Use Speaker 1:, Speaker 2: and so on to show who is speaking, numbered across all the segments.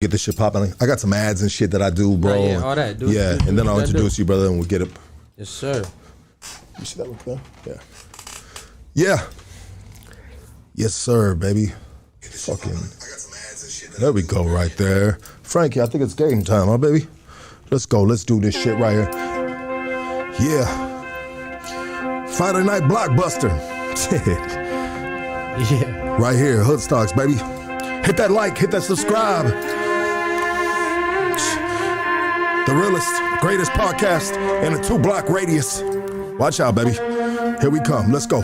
Speaker 1: Get this shit popping. I got some ads and shit that I do, bro.
Speaker 2: Yeah, all that.
Speaker 1: And then I'll introduce you, brother, and we'll get it.
Speaker 2: Yes, sir.
Speaker 1: You see that one there? Yeah. Yeah. Yes, sir, baby. Fucking. There we go, right there. Frankie, I think it's game time, huh, baby? Let's go. Let's do this shit right here. Yeah. Friday night blockbuster.
Speaker 2: Yeah.
Speaker 1: Right here, Hoodstocks, baby. Hit that like, hit that subscribe. The realest, greatest podcast in a 2-block radius. Watch out, baby. Here we come. Let's go.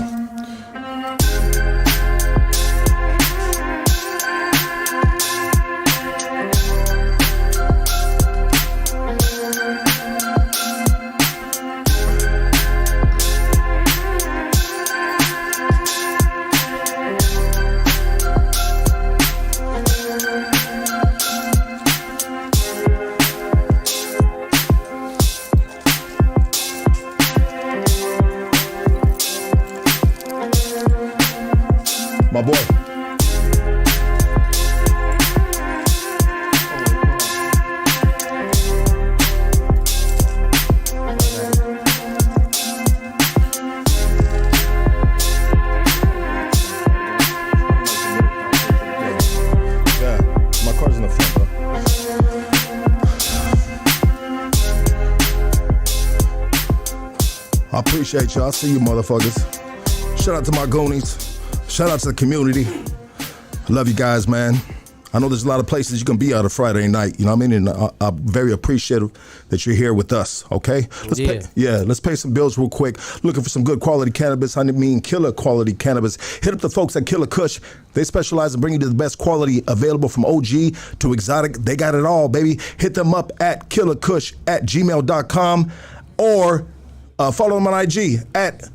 Speaker 1: My boy. Yeah, my car's in the front, bro. I appreciate y'all. I see you motherfuckers. Shout out to my goonies. Shout out to the community. I love you guys, man. I know there's a lot of places you can be out of Friday night, you know what I mean? And I'm very appreciative that you're here with us, okay? Let's pay some bills real quick. Looking for some good quality cannabis. I mean killer quality cannabis. Hit up the folks at Killa Kush. They specialize in bringing you the best quality available from OG to exotic. They got it all, baby. Hit them up at killakush@gmail.com or follow them on IG at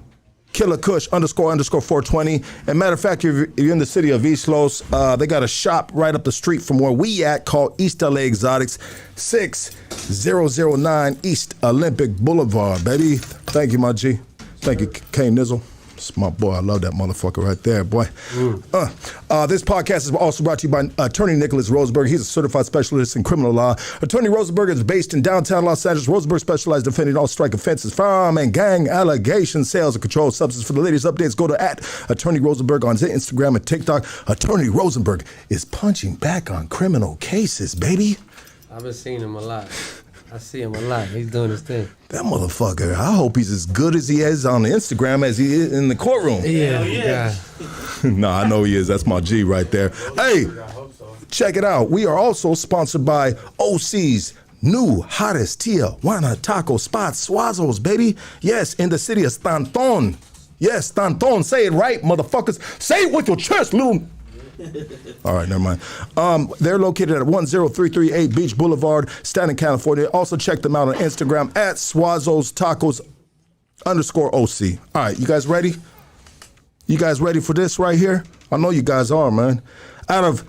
Speaker 1: Killa Kush __420. And matter of fact, if you're in the city of East Los, they got a shop right up the street from where we at called East LA Exotics, 6009 East Olympic Boulevard, baby. Thank you, my G. Thank you, K Nizzle. It's my boy. I love that motherfucker right there, boy. This podcast is also brought to you by Attorney Nicholas Rosenberg. He's a certified specialist in criminal law. Attorney Rosenberg is based in downtown Los Angeles. Rosenberg specializes in defending all strike offenses, firearm and gang allegations, sales of controlled substance. For the latest updates, go to @Attorney Rosenberg on Instagram and TikTok. Attorney Rosenberg is punching back on criminal cases, baby.
Speaker 2: I've been seeing him a lot. I see him a lot. He's doing his thing.
Speaker 1: That motherfucker, I hope he's as good as he is on the Instagram as he is in the courtroom.
Speaker 2: Yeah.
Speaker 1: Nah, I know he is. That's my G right there. Hey, check it out. We are also sponsored by OC's new hottest Tijuana taco spot, Suazos, baby. Yes, in the city of Stanton. Yes, Stanton. Say it right, motherfuckers. Say it with your chest, little... All right, never mind. They're located at 10338 Beach Boulevard, Stanton, California. Also check them out on Instagram at Suazos Tacos _OC. All right, you guys ready? You guys ready for this right here? I know you guys are, man. Out of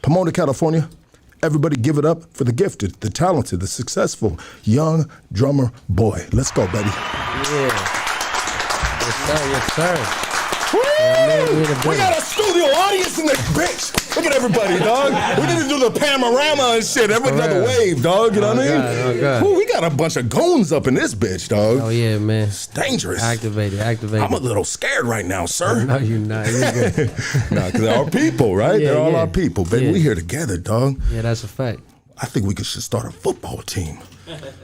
Speaker 1: Pomona, California, everybody give it up for the gifted, the talented, the successful young drummer boy. Let's go, baby.
Speaker 2: Yeah. Yes, sir. Yes, sir.
Speaker 1: We got a studio audience in this bitch. Look at everybody, dog. We need to do the panorama and shit. Everybody got the wave, dog. You know what I mean?
Speaker 2: Oh, God.
Speaker 1: Ooh, we got a bunch of goons up in this bitch, dog.
Speaker 2: Oh, yeah, man.
Speaker 1: It's dangerous.
Speaker 2: Activated.
Speaker 1: I'm a little scared right now, sir.
Speaker 2: No, you're not. You're good.
Speaker 1: Nah, because they're our people, right?
Speaker 2: Yeah,
Speaker 1: they're all
Speaker 2: yeah.
Speaker 1: our people, baby.
Speaker 2: Yeah.
Speaker 1: We here together, dog.
Speaker 2: Yeah, that's a fact.
Speaker 1: I think we should start a football team.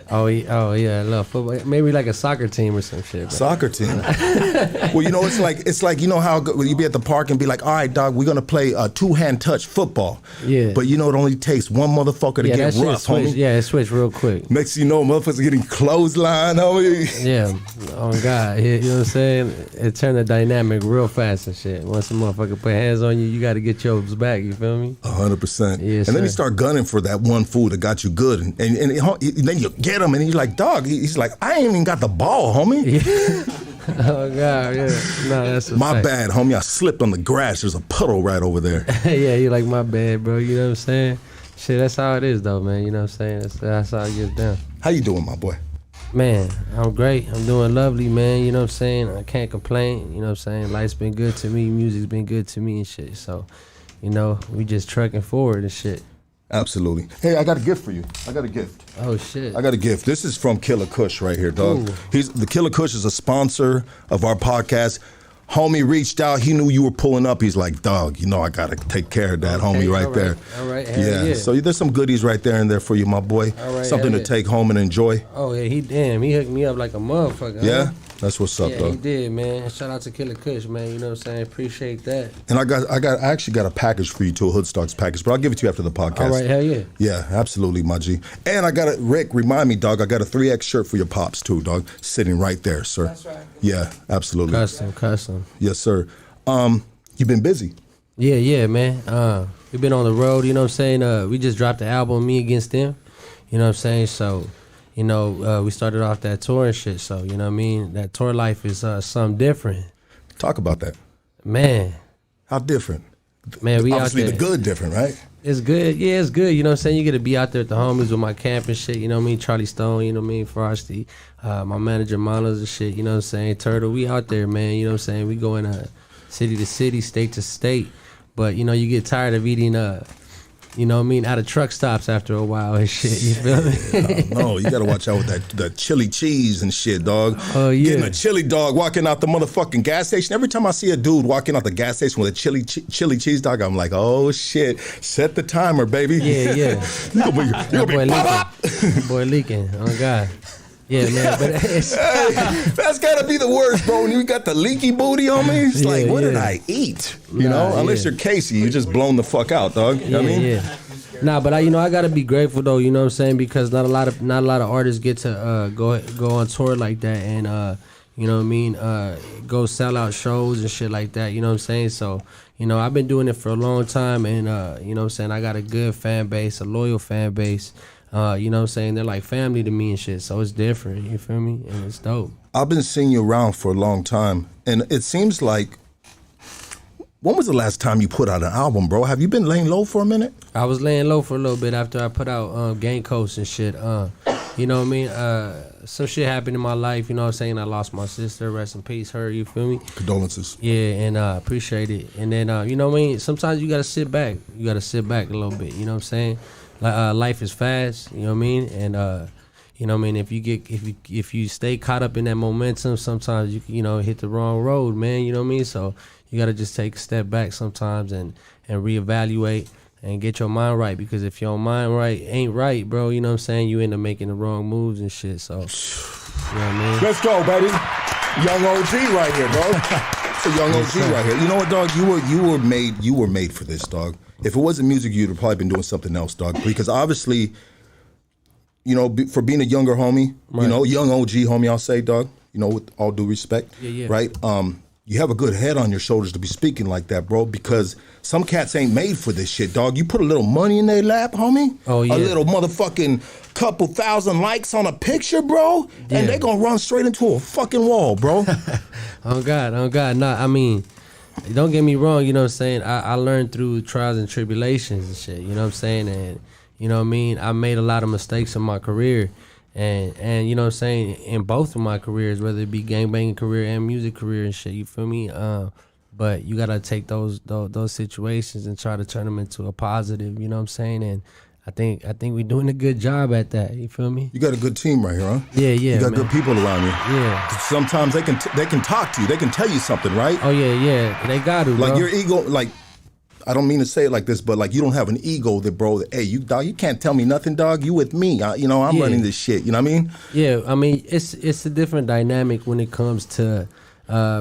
Speaker 2: Oh yeah, I love football. Maybe like a soccer team or some shit. Bro.
Speaker 1: Soccer team. Well, you know, it's like you know how you be at the park and be like, all right, dog, we're gonna play a 2-hand touch football.
Speaker 2: Yeah.
Speaker 1: But you know, it only takes one motherfucker to get rough, homie.
Speaker 2: Yeah, it switched real quick.
Speaker 1: Next thing you know, motherfuckers are getting clothesline, homie.
Speaker 2: Yeah. Oh God. You know what I'm saying? It turned the dynamic real fast and shit. Once a motherfucker put hands on you, you got to get yours back. You feel me?
Speaker 1: 100%.
Speaker 2: Yes,
Speaker 1: and then
Speaker 2: sir.
Speaker 1: you start gunning for that one fool that got you good, and then you get him, and he's like, dog. He's like, I ain't even got the ball, homie.
Speaker 2: Yeah. Oh God, yeah. No, that's a
Speaker 1: my
Speaker 2: fact.
Speaker 1: bad, homie. I slipped on the grass. There's a puddle right over there.
Speaker 2: Yeah, you like my bad, bro. You know what I'm saying? Shit, that's how it is, though, man. You know what I'm saying? That's how it gets down.
Speaker 1: How you doing, my boy?
Speaker 2: Man, I'm great. I'm doing lovely, man. You know what I'm saying? I can't complain. You know what I'm saying? Life's been good to me. Music's been good to me and shit. So, you know, we just trucking forward and shit.
Speaker 1: Absolutely. Hey, I got a gift for you. I got a gift.
Speaker 2: Oh shit.
Speaker 1: I got a gift. This is from Killa Kush right here, dog. The Killa Kush is a sponsor of our podcast. Homie reached out. He knew you were pulling up. He's like, dog, you know I gotta take care of that, homie, right there.
Speaker 2: All right.
Speaker 1: Yeah. So there's some goodies right there in there for you, my boy.
Speaker 2: All right,
Speaker 1: something to take home and enjoy.
Speaker 2: Oh yeah, he hooked me up like a motherfucker.
Speaker 1: Yeah.
Speaker 2: Huh?
Speaker 1: That's what's up,
Speaker 2: yeah,
Speaker 1: dog.
Speaker 2: he did, man. Shout out to Killa Kush, man. You know what I'm saying? Appreciate that.
Speaker 1: And I actually got a package for you too, a Hood Stocks package, but I'll give it to you after the podcast.
Speaker 2: All right, hell yeah.
Speaker 1: Yeah, absolutely, my G. And I got Rick, remind me, dog, I got a 3X shirt for your pops too, dog, sitting right there, sir.
Speaker 3: That's right.
Speaker 1: Yeah, absolutely.
Speaker 2: Custom.
Speaker 1: Yes, sir. You've been busy.
Speaker 2: Yeah, man. We've been on the road, you know what I'm saying? We just dropped the album, Me Against Them. You know what I'm saying? So, you know, we started off that tour and shit. So, you know what I mean? That tour life is something different.
Speaker 1: Talk about that.
Speaker 2: Man.
Speaker 1: How different?
Speaker 2: Man, we
Speaker 1: obviously
Speaker 2: out there.
Speaker 1: The good different, right?
Speaker 2: It's good. Yeah, it's good. You know what I'm saying? You get to be out there with the homies with my camp and shit. You know what I mean? Charlie Stone, you know what I mean? Frosty, my manager, Monos and shit. You know what I'm saying? Turtle, we out there, man. You know what I'm saying? We going city to city, state to state. But, you know, you get tired of eating, you know what I mean, out of truck stops after a while and shit. You feel me?
Speaker 1: No, you got to watch out with that chili cheese and shit, dog.
Speaker 2: Oh, yeah.
Speaker 1: Getting a chili dog walking out the motherfucking gas station. Every time I see a dude walking out the gas station with a chili cheese dog, I'm like, oh, shit. Set the timer, baby.
Speaker 2: Yeah.
Speaker 1: You're going to be pop.
Speaker 2: Boy leaking. Oh, God. Yeah, man, but it's
Speaker 1: that's gotta be the worst, bro. When you got the leaky booty on me, it's like, what did I eat? You know, unless you're Casey, you just blown the fuck out, dog. You know what I mean?
Speaker 2: Yeah. Nah, but I gotta be grateful though. You know what I'm saying? Because not a lot of artists get to go on tour like that and you know what I mean, go sell out shows and shit like that. You know what I'm saying? So, you know, I've been doing it for a long time, and you know what I'm saying, I got a good fan base, a loyal fan base. You know what I'm saying? They're like family to me and shit, so it's different, you feel me? And it's dope.
Speaker 1: I've been seeing you around for a long time, and it seems like, when was the last time you put out an album, bro? Have you been laying low for a minute?
Speaker 2: I was laying low for a little bit after I put out Gang Coast and shit. You know what I mean? Some shit happened in my life, you know what I'm saying? I lost my sister, rest in peace, her, you feel me?
Speaker 1: Condolences.
Speaker 2: Yeah, and appreciate it. And then, you know what I mean? Sometimes you gotta sit back. You gotta sit back a little bit, you know what I'm saying? Life is fast, you know what I mean? And you know what I mean, if you stay caught up in that momentum, sometimes you know hit the wrong road, man, you know what I mean? So you got to just take a step back sometimes and reevaluate and get your mind right, because if your mind ain't right, bro, you know what I'm saying, you end up making the wrong moves and shit. So, you know what I mean?
Speaker 1: Let's go, baby. Young OG right here, bro. It's a young OG right here. You know what, dog? You were made for this, dog. If it wasn't music, you'd have probably been doing something else, dog. Because obviously, you know, for being a younger homie, right, you know, young OG homie, I'll say, dog, you know, with all due respect, right? You have a good head on your shoulders to be speaking like that, bro, because some cats ain't made for this shit, dog. You put a little money in their lap, homie,
Speaker 2: oh, yeah,
Speaker 1: a little motherfucking couple thousand likes on a picture, bro, and they gonna run straight into a fucking wall, bro.
Speaker 2: Oh, God. Nah, I mean, don't get me wrong, you know what I'm saying? I learned through trials and tribulations and shit, you know what I'm saying? And, you know what I mean? I made a lot of mistakes in my career. And you know what I'm saying, in both of my careers, whether it be gangbanging career and music career and shit, you feel me? But you gotta take those situations and try to turn them into a positive, you know what I'm saying? And I think we're doing a good job at that, you feel me?
Speaker 1: You got a good team right here, huh?
Speaker 2: Yeah,
Speaker 1: you got
Speaker 2: man.
Speaker 1: Good people around you.
Speaker 2: Yeah.
Speaker 1: Sometimes they can talk to you, they can tell you something, right?
Speaker 2: Oh yeah, they got to,
Speaker 1: like
Speaker 2: bro.
Speaker 1: Your ego, like, I don't mean to say it like this, but like you don't have an ego that, bro, that, hey, you can't tell me nothing, dog. You with me. I'm running this shit. You know what I mean?
Speaker 2: Yeah, I mean, it's a different dynamic when it comes to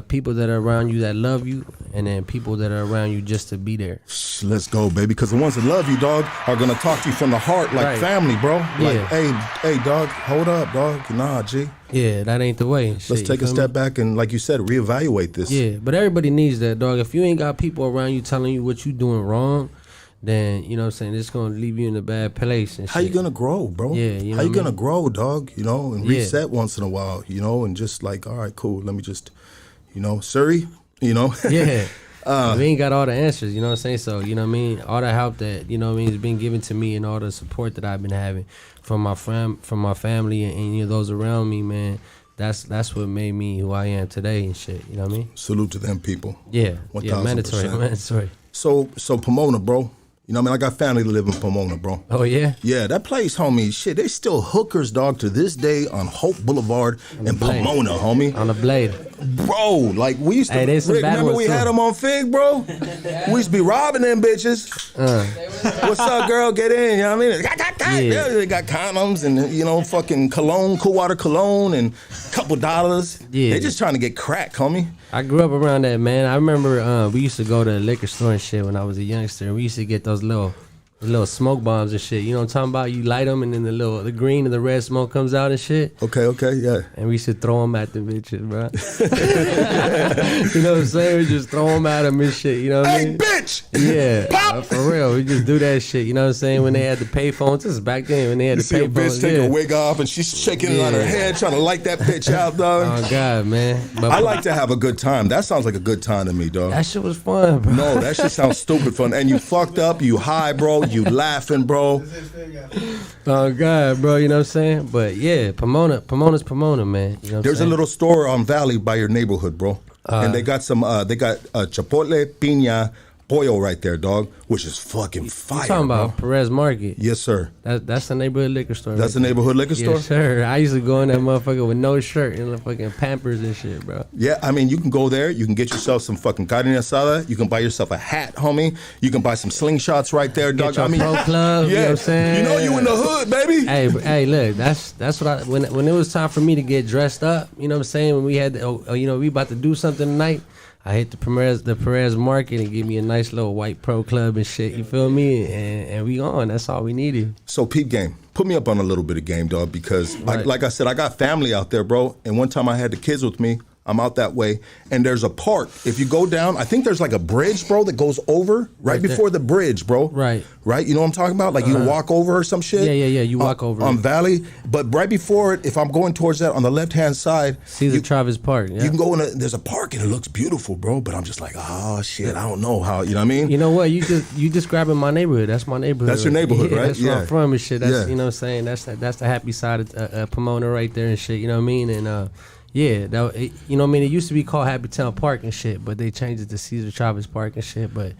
Speaker 2: people that are around you that love you, and then people that are around you just to be there.
Speaker 1: Let's go, baby, because the ones that love you, dog, are gonna talk to you from the heart like family, bro. Like, hey, dog, hold up, dog. Nah, G.
Speaker 2: Yeah, that ain't the way.
Speaker 1: Let's take a step back and, like you said, reevaluate this.
Speaker 2: Yeah, but everybody needs that, dog. If you ain't got people around you telling you what you doing wrong, then, you know what I'm saying, it's going to leave you in a bad place and shit.
Speaker 1: How you going to grow, bro?
Speaker 2: Yeah, you know
Speaker 1: how you going to grow, dog, you know, and reset once in a while, you know, and just like, all right, cool, let me just, you know, Surrey, you know?
Speaker 2: Yeah. We ain't got all the answers, you know what I'm saying? So, you know what I mean? All the help that, you know what I mean, has been given to me, and all the support that I've been having from my family and you know, those around me, man. That's what made me who I am today and shit. You know what I mean?
Speaker 1: Salute to them people.
Speaker 2: Yeah.
Speaker 1: 1,000%.
Speaker 2: Yeah, mandatory.
Speaker 1: So Pomona, bro, You know what I mean? I got family that live in Pomona, bro.
Speaker 2: Oh, yeah?
Speaker 1: Yeah, that place, homie, shit, they still hookers, dog, to this day on Hope Boulevard in Pomona, homie.
Speaker 2: On the Blade.
Speaker 1: Bro, like, we used to,
Speaker 2: Hey, there's some
Speaker 1: Rick,
Speaker 2: bad
Speaker 1: remember
Speaker 2: ones,
Speaker 1: we
Speaker 2: too.
Speaker 1: had them on Fig, bro? We used to be robbing them bitches. What's up, girl? Get in, you know what I mean? Yeah, they got condoms and, you know, fucking cologne, cool water cologne and a couple dollars.
Speaker 2: Yeah.
Speaker 1: They just trying to get crack, homie.
Speaker 2: I grew up around that, man. I remember we used to go to the liquor store and shit when I was a youngster. We used to get those little smoke bombs and shit. You know what I'm talking about? You light them and then the green and the red smoke comes out and shit.
Speaker 1: Okay, yeah.
Speaker 2: And we used to throw them at the bitches, bro. You know what I'm saying? We just throw them at them and shit. You know what I mean?
Speaker 1: Bitch!
Speaker 2: Yeah,
Speaker 1: Pop!
Speaker 2: for real. We just do that shit. You know what I'm saying? When they had the payphones, this is back then when they had
Speaker 1: You
Speaker 2: the
Speaker 1: see a bitch
Speaker 2: payphones.
Speaker 1: take
Speaker 2: Yeah.
Speaker 1: her wig off and she's shaking it on her head, trying to light that bitch out, dog.
Speaker 2: Oh God, man. But
Speaker 1: I like to have a good time. That sounds like a good time to me, dog.
Speaker 2: that shit was fun, bro.
Speaker 1: No, that shit sounds stupid fun. And you fucked up, you high, bro, you laughing, bro.
Speaker 2: Oh God, bro. You know what I'm saying? But yeah, Pomona's Pomona, man. You know what
Speaker 1: There's a
Speaker 2: I'm saying?
Speaker 1: little store on Valley by your neighborhood, bro. And they got some, chipotle, piña, pollo right there, dog, which is fucking fire,
Speaker 2: You talking about
Speaker 1: bro.
Speaker 2: Perez Market?
Speaker 1: Yes, sir.
Speaker 2: That's the neighborhood liquor store.
Speaker 1: That's
Speaker 2: right
Speaker 1: the neighborhood liquor
Speaker 2: there.
Speaker 1: store?
Speaker 2: Yes, sir. I used to go in that motherfucker with no shirt and the fucking Pampers and shit, bro.
Speaker 1: Yeah, I mean, you can go there. You can get yourself some fucking carne asada. You can buy yourself a hat, homie. You can buy some slingshots right there, dog.
Speaker 2: Get your pro club,
Speaker 1: yeah,
Speaker 2: you know what I'm saying?
Speaker 1: You know you in the hood, baby.
Speaker 2: Hey, look, that's what when it was time for me to get dressed up, you know what I'm saying? When we had, we about to do something tonight, I hit the Perez Market and give me a nice little white pro club and shit. You feel me? And we on. That's all we needed.
Speaker 1: So, peep game. Put me up on a little bit of game, dog, because
Speaker 2: Right.
Speaker 1: like I said, I got family out there, bro. And one time I had the kids with me. I'm out that way, and there's a park. If you go down, I think there's like a bridge, bro, that goes over right
Speaker 2: there.
Speaker 1: before the bridge, bro.
Speaker 2: Right.
Speaker 1: You know what I'm talking about? Like you can walk over or some shit.
Speaker 2: Yeah. You walk over
Speaker 1: on
Speaker 2: it.
Speaker 1: Valley, but right before it, if I'm going towards that on the left hand side,
Speaker 2: Caesar Travis Park. Yeah.
Speaker 1: you can go in. There's a park and it looks beautiful, bro. But I'm just like, oh shit, I don't know how. You know what I mean?
Speaker 2: You know what? You just grabbing my neighborhood. That's my neighborhood.
Speaker 1: That's your neighborhood, right?
Speaker 2: That's where
Speaker 1: Yeah.
Speaker 2: I'm from and shit. That's
Speaker 1: Yeah.
Speaker 2: you know what I'm saying. That's the happy side of Pomona right there and shit. You know what I mean? And yeah, you know what I mean. It used to be called Happy Town Park and shit, but they changed it to Caesar Travis Park and shit. But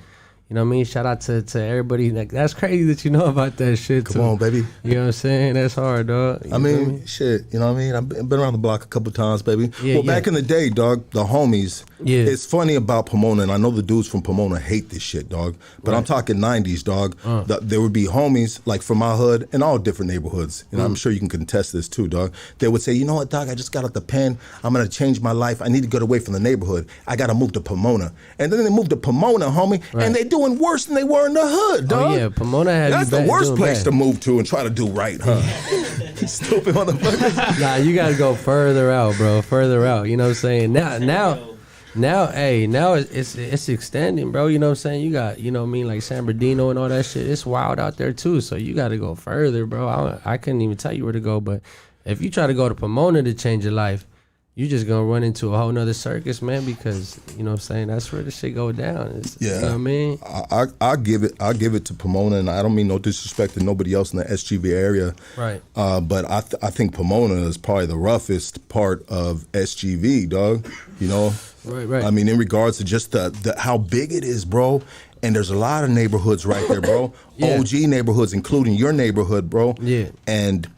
Speaker 2: you know what I mean? Shout out to everybody. Like, that's crazy that you know about that shit.
Speaker 1: Come
Speaker 2: too.
Speaker 1: on, baby.
Speaker 2: You know what I'm saying? That's hard, dog. You
Speaker 1: I
Speaker 2: feel
Speaker 1: mean,
Speaker 2: me?
Speaker 1: shit, you know what I mean? I've been around the block a couple times, baby.
Speaker 2: Yeah,
Speaker 1: well, back in the day, dog, the homies,
Speaker 2: Yeah.
Speaker 1: it's funny about Pomona, and I know the dudes from Pomona hate this shit, dog, but I'm talking 90s, dog. There would be homies, like from my hood, in all different neighborhoods, and I'm sure you can contest this too, dog. They would say, you know what, dog, I just got out the pen. I'm going to change my life. I need to get away from the neighborhood. I got to move to Pomona. And then they moved to Pomona, homie, and they doing worse than they were in the hood, dog.
Speaker 2: Oh yeah, Pomona had
Speaker 1: That's
Speaker 2: you
Speaker 1: the worst
Speaker 2: doing
Speaker 1: place
Speaker 2: bad.
Speaker 1: to move to and try to do right, huh? Stupid motherfuckers.
Speaker 2: Nah, you gotta go further out, bro. Further out. You know what I'm saying? Now it's extending, bro. You know what I'm saying? You got, you know what I mean, like San Bernardino and all that shit. It's wild out there too. So you gotta go further, bro. I couldn't even tell you where to go, but if you try to go to Pomona to change your life, you just gonna run into a whole nother circus, man, because you know what I'm saying, that's where the shit go down.
Speaker 1: Yeah,
Speaker 2: you know what I mean?
Speaker 1: I'll give it to Pomona, and I don't mean no disrespect to nobody else in the SGV area.
Speaker 2: Right.
Speaker 1: But I think Pomona is probably the roughest part of SGV, dog. You know.
Speaker 2: Right.
Speaker 1: I mean, in regards to just the how big it is, bro. And there's a lot of neighborhoods right there, bro.
Speaker 2: Yeah.
Speaker 1: OG neighborhoods, including your neighborhood, bro.
Speaker 2: Yeah.
Speaker 1: And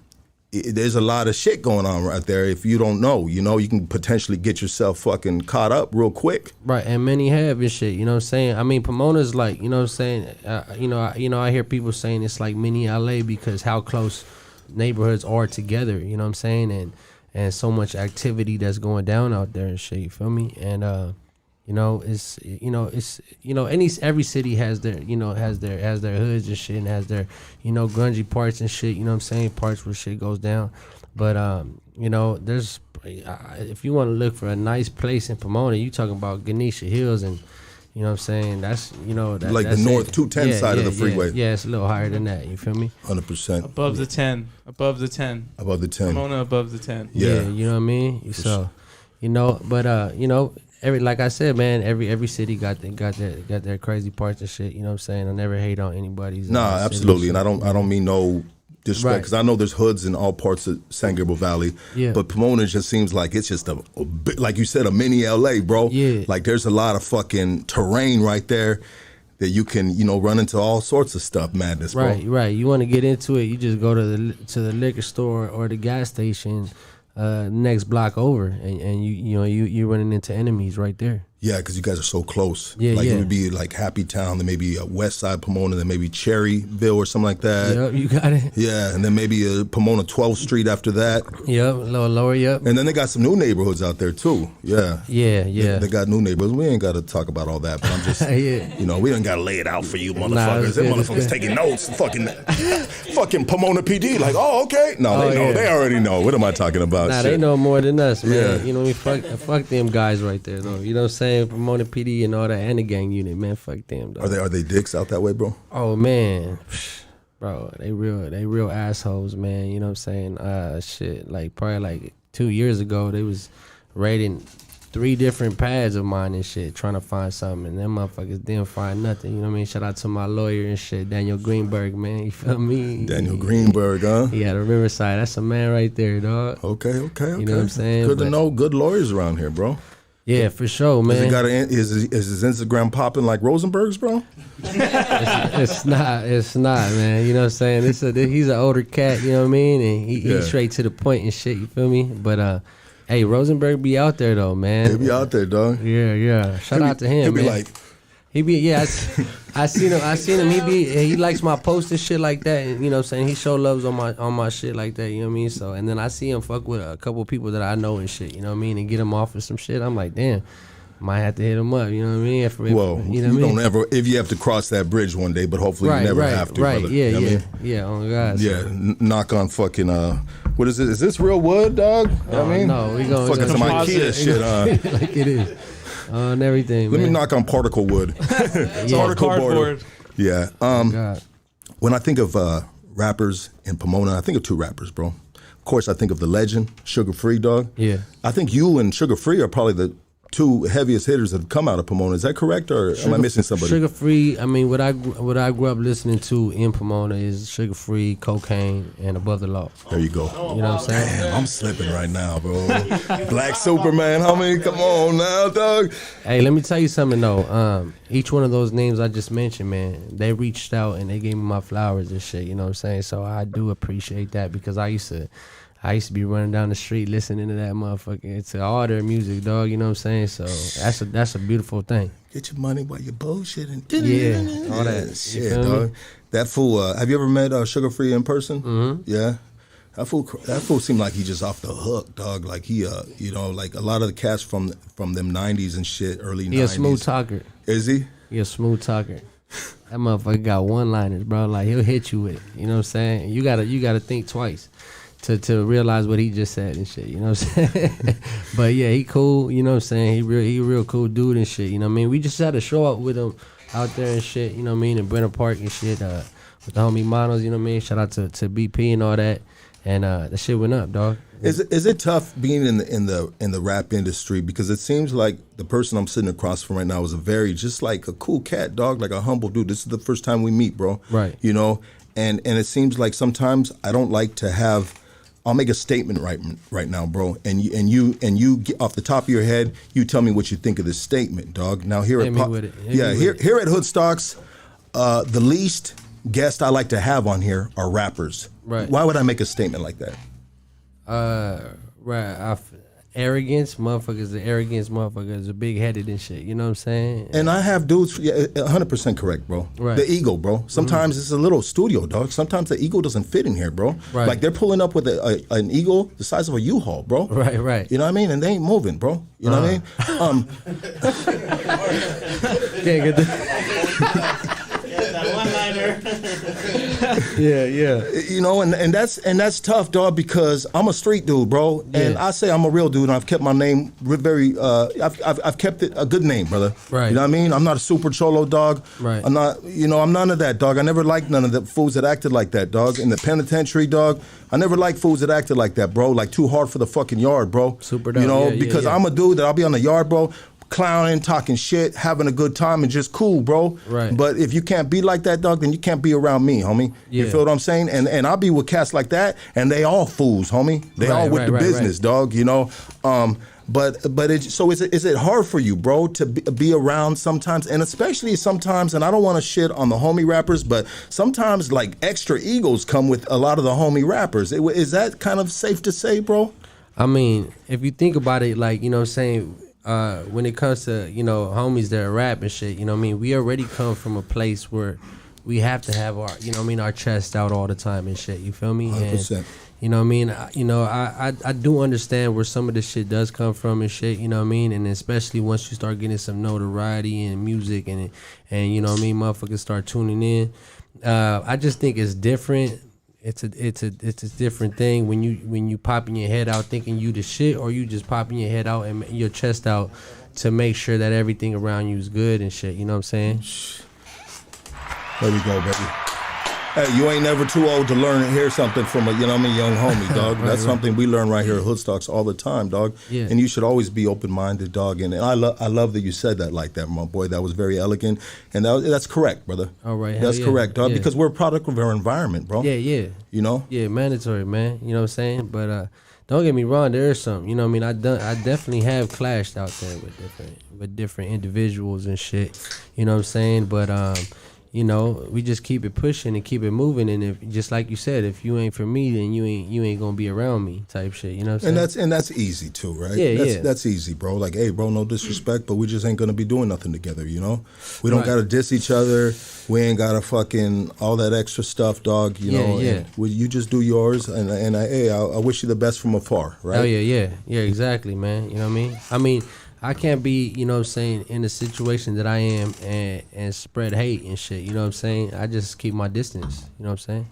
Speaker 1: there's a lot of shit going on right there. If you don't know, you know, you can potentially get yourself fucking caught up real quick.
Speaker 2: Right, and many have and shit. You know what I'm saying? I mean, Pomona's like, you know what I'm saying? I hear people saying it's like mini LA because how close neighborhoods are together. You know what I'm saying? And so much activity that's going down out there and shit. You feel me? And every city has their hoods and shit and has their grungy parts and shit. You know what I'm saying? Parts where shit goes down. But there's if you want to look for a nice place in Pomona, you talking about Ganesha Hills and. You know what I'm saying? That's
Speaker 1: Like
Speaker 2: that's
Speaker 1: the North
Speaker 2: it.
Speaker 1: 210 side of the freeway.
Speaker 2: Yeah, it's a little higher than that. You feel me?
Speaker 1: 100%.
Speaker 3: Above the 10. Above the 10.
Speaker 1: Above the 10.
Speaker 3: Pomona above the 10.
Speaker 1: Yeah.
Speaker 2: You know what I mean? So, like I said, man, every city got their crazy parts and shit. You know what I'm saying? I never hate on anybody's.
Speaker 1: Nah,
Speaker 2: city
Speaker 1: absolutely,
Speaker 2: shit.
Speaker 1: and I don't mean no disrespect
Speaker 2: Right.
Speaker 1: because I know there's hoods in all parts of San Gabriel Valley.
Speaker 2: Yeah.
Speaker 1: But Pomona just seems like it's just a bit, like you said, a mini LA, bro.
Speaker 2: Yeah.
Speaker 1: Like there's a lot of fucking terrain right there. that you can, run into all sorts of stuff, madness, bro.
Speaker 2: Right. You want to get into it, you just go to the liquor store or the gas station next block over, and you're running into enemies right there.
Speaker 1: Yeah, because you guys are so close.
Speaker 2: Yeah,
Speaker 1: like
Speaker 2: yeah.
Speaker 1: it would be like Happy Town, then maybe West Side Pomona, then maybe Cherryville or something like that.
Speaker 2: Yep, you got it.
Speaker 1: Yeah, and then maybe Pomona 12th Street after that.
Speaker 2: Yep, lower, yep.
Speaker 1: And then they got some new neighborhoods out there too. Yeah.
Speaker 2: Yeah.
Speaker 1: They got new neighborhoods. We ain't got to talk about all that, but I'm just,
Speaker 2: Yeah.
Speaker 1: We don't got to lay it out for you motherfuckers.
Speaker 2: Nah, it's
Speaker 1: Them
Speaker 2: good, it's
Speaker 1: motherfuckers
Speaker 2: good.
Speaker 1: taking notes. Fucking Pomona PD. Like, oh, okay. No, they know.
Speaker 2: Yeah.
Speaker 1: They already know. What am I talking about?
Speaker 2: Nah,
Speaker 1: Shit.
Speaker 2: they know more than us, man.
Speaker 1: Yeah.
Speaker 2: Fuck them guys right there, though. You know what I'm saying? Pomona PD and all that, and the gang unit, man. Fuck them, though.
Speaker 1: Are they dicks out that way, bro?
Speaker 2: Oh man, bro, they real assholes, man. You know what I'm saying? Shit, like probably like 2 years ago, they was raiding 3 different pads of mine and shit, trying to find something, and them motherfuckers didn't find nothing. You know what I mean? Shout out to my lawyer and shit, Daniel Greenberg, man. You feel me?
Speaker 1: Daniel Greenberg, huh?
Speaker 2: Yeah, the Riverside. That's a man right there, dog.
Speaker 1: Okay.
Speaker 2: You know what I'm saying?
Speaker 1: Good to
Speaker 2: But-
Speaker 1: know. Good lawyers around here, bro.
Speaker 2: Yeah, for sure, man.
Speaker 1: Is his Instagram popping like Rosenberg's, bro?
Speaker 2: It's not, man. You know what I'm saying? He's an older cat, you know what I mean? And he's straight to the point and shit, you feel me? But hey, Rosenberg be out there though, man.
Speaker 1: He be out there, dog.
Speaker 2: Yeah. Shout out to him,
Speaker 1: He'll
Speaker 2: man.
Speaker 1: be like,
Speaker 2: I seen him. He likes my post and shit like that. And, you know what I'm saying? He show loves on my shit like that, you know what I mean? So, and then I see him fuck with a couple people that I know and shit, you know what I mean? And get him off of some shit. I'm like, damn, might have to hit him up, you know what I mean?
Speaker 1: well,
Speaker 2: you know what I mean?
Speaker 1: don't ever, if you have to cross that bridge one day, but hopefully you never have to, brother.
Speaker 2: Yeah,
Speaker 1: You know what I mean?
Speaker 2: Yeah, oh God.
Speaker 1: Yeah, knock on fucking, what is it? Is this real wood, dog? You know what I mean?
Speaker 2: No, we gonna
Speaker 1: fucking some
Speaker 3: composite.
Speaker 1: IKEA shit, huh?
Speaker 2: like it is. And everything,
Speaker 1: Let
Speaker 2: man.
Speaker 1: me knock on particle wood. Particle
Speaker 3: Cardboard.
Speaker 1: Yeah.
Speaker 2: God.
Speaker 1: When I think of rappers in Pomona, I think of 2 rappers, bro. Of course, I think of the legend, Sugar Free, dog.
Speaker 2: Yeah.
Speaker 1: I think you and Sugar Free are probably the 2 heaviest hitters that have come out of Pomona. Is that correct, or am I missing somebody?
Speaker 2: Sugar Free. I mean, what I grew up listening to in Pomona is Sugar Free, Cocaine, and Above the Law.
Speaker 1: There you go.
Speaker 2: You know what I'm saying?
Speaker 1: Damn, I'm slipping right now, bro. Black Superman, homie. Come on now, dog.
Speaker 2: Hey, let me tell you something though. Each one of those names I just mentioned, man, they reached out and they gave me my flowers and shit. You know what I'm saying? So I do appreciate that, because I used to be running down the street listening to that motherfucker, to all their music, dog. You know what I'm saying? So that's a beautiful thing.
Speaker 1: Get your money while you're bullshitting.
Speaker 2: Yeah, all that. You
Speaker 1: Shit,
Speaker 2: feel me?
Speaker 1: dog. That fool. Have you ever met Sugar Free in person? Mm-hmm. Yeah. That fool seemed like he just off the hook, dog. Like he, like a lot of the cats from them 90s and shit, early 90s.
Speaker 2: He a smooth talker.
Speaker 1: Is he?
Speaker 2: He a smooth talker. That motherfucker got one-liners, bro. Like he'll hit you with it. You know what I'm saying? You gotta think twice to realize what he just said and shit. You know what I'm saying? But yeah, he cool. You know what I'm saying? He real cool dude and shit. You know what I mean? We just had a show up with him out there and shit. You know what I mean? In Brenner Park and shit. With the homie Monos. You know what I mean? Shout out to BP and all that. And the shit went up, dog.
Speaker 1: Is it tough being in the rap industry, because it seems like the person I'm sitting across from right now is just like a cool cat, dog, like a humble dude. This is the first time we meet, bro.
Speaker 2: Right.
Speaker 1: You know, and it seems like sometimes I don't like to have. I'll make a statement right now, bro, and you get off the top of your head, you tell me what you think of this statement, dog. Now here at here at Hoodstocks, the least guests I like to have on here are rappers.
Speaker 2: Right.
Speaker 1: Why would I make a statement like that?
Speaker 2: Arrogance, motherfuckers are big-headed and shit. You know what I'm saying?
Speaker 1: And I have dudes, 100% correct, bro.
Speaker 2: Right.
Speaker 1: The ego, bro. Sometimes it's a little studio, dog. Sometimes the ego doesn't fit in here, bro.
Speaker 2: Right.
Speaker 1: Like they're pulling up with an ego the size of a U-Haul, bro.
Speaker 2: Right.
Speaker 1: You know what I mean? And they ain't moving, bro. You know what I mean?
Speaker 2: Can't get the...
Speaker 3: That one-liner.
Speaker 2: Yeah.
Speaker 1: You know, and that's tough, dog, because I'm a street dude, bro, and
Speaker 2: Yeah.
Speaker 1: I say I'm a real dude, and I've kept my name very. I've kept it a good name, brother.
Speaker 2: Right.
Speaker 1: You know what I mean? I'm not a super cholo, dog.
Speaker 2: Right.
Speaker 1: I'm not. I'm none of that, dog. I never liked none of the fools that acted like that, dog. In the penitentiary, dog, I never liked fools that acted like that, bro. Like too hard for the fucking yard, bro.
Speaker 2: Super dope.
Speaker 1: You know,
Speaker 2: Yeah,
Speaker 1: because
Speaker 2: yeah.
Speaker 1: I'm a dude that I'll be on the yard, bro. Clowning, talking shit, having a good time, and just cool, bro.
Speaker 2: Right.
Speaker 1: But if you can't be like that, dog, then you can't be around me, homie. You
Speaker 2: Yeah.
Speaker 1: feel what I'm saying? And I'll be with cats like that, and they all fools, homie. They all with the business, dog. You know. But is it hard for you, bro, to be around sometimes, and especially sometimes, and I don't want to shit on the homie rappers, but sometimes like extra egos come with a lot of the homie rappers. Is that kind of safe to say, bro?
Speaker 2: I mean, if you think about it, like, you know what I'm saying, when it comes to, you know, homies that rap and shit, you know what I mean, we already come from a place where we have to have our, you know what I mean, our chest out all the time and shit, you feel me?
Speaker 1: 100%.
Speaker 2: And, you know what I mean? I do understand where some of this shit does come from and shit, you know what I mean? And especially once you start getting some notoriety in music and you know what I mean, motherfuckers start tuning in. I just think it's different. It's a different thing when you popping your head out thinking you the shit, or you just popping your head out and your chest out to make sure that everything around you is good and shit, you know what I'm saying?
Speaker 1: There we go, baby. Hey, you ain't never too old to learn and hear something from a, you know what I mean, young homie, dog. That's something we learn right here at Hoodstocks all the time, dog.
Speaker 2: Yeah.
Speaker 1: And you should always be open-minded, dog. And I love that you said that like that, my boy. That was very elegant. And that's correct, brother.
Speaker 2: All right.
Speaker 1: That's correct, dog,
Speaker 2: yeah.
Speaker 1: because we're a product of our environment, bro.
Speaker 2: Yeah.
Speaker 1: You know?
Speaker 2: Yeah, mandatory, man. You know what I'm saying? But don't get me wrong, there is something. You know what I mean? I definitely have clashed out there with different individuals and shit. You know what I'm saying? But you know, we just keep it pushing and keep it moving. And if, just like you said, if you ain't for me, then you ain't gonna be around me, type shit. You know what I'm saying?
Speaker 1: And that's easy too, right?
Speaker 2: Yeah,
Speaker 1: That's easy, bro. Like, hey, bro, no disrespect, but we just ain't gonna be doing nothing together, you know? We don't gotta diss each other. We ain't gotta fucking all that extra stuff, dog. You know?
Speaker 2: Yeah.
Speaker 1: You just do yours, and I wish you the best from afar, right?
Speaker 2: Oh yeah, exactly, man. You know what I mean? I can't be, you know what I'm saying, in the situation that I am and spread hate and shit, you know what I'm saying? I just keep my distance, you know what I'm saying?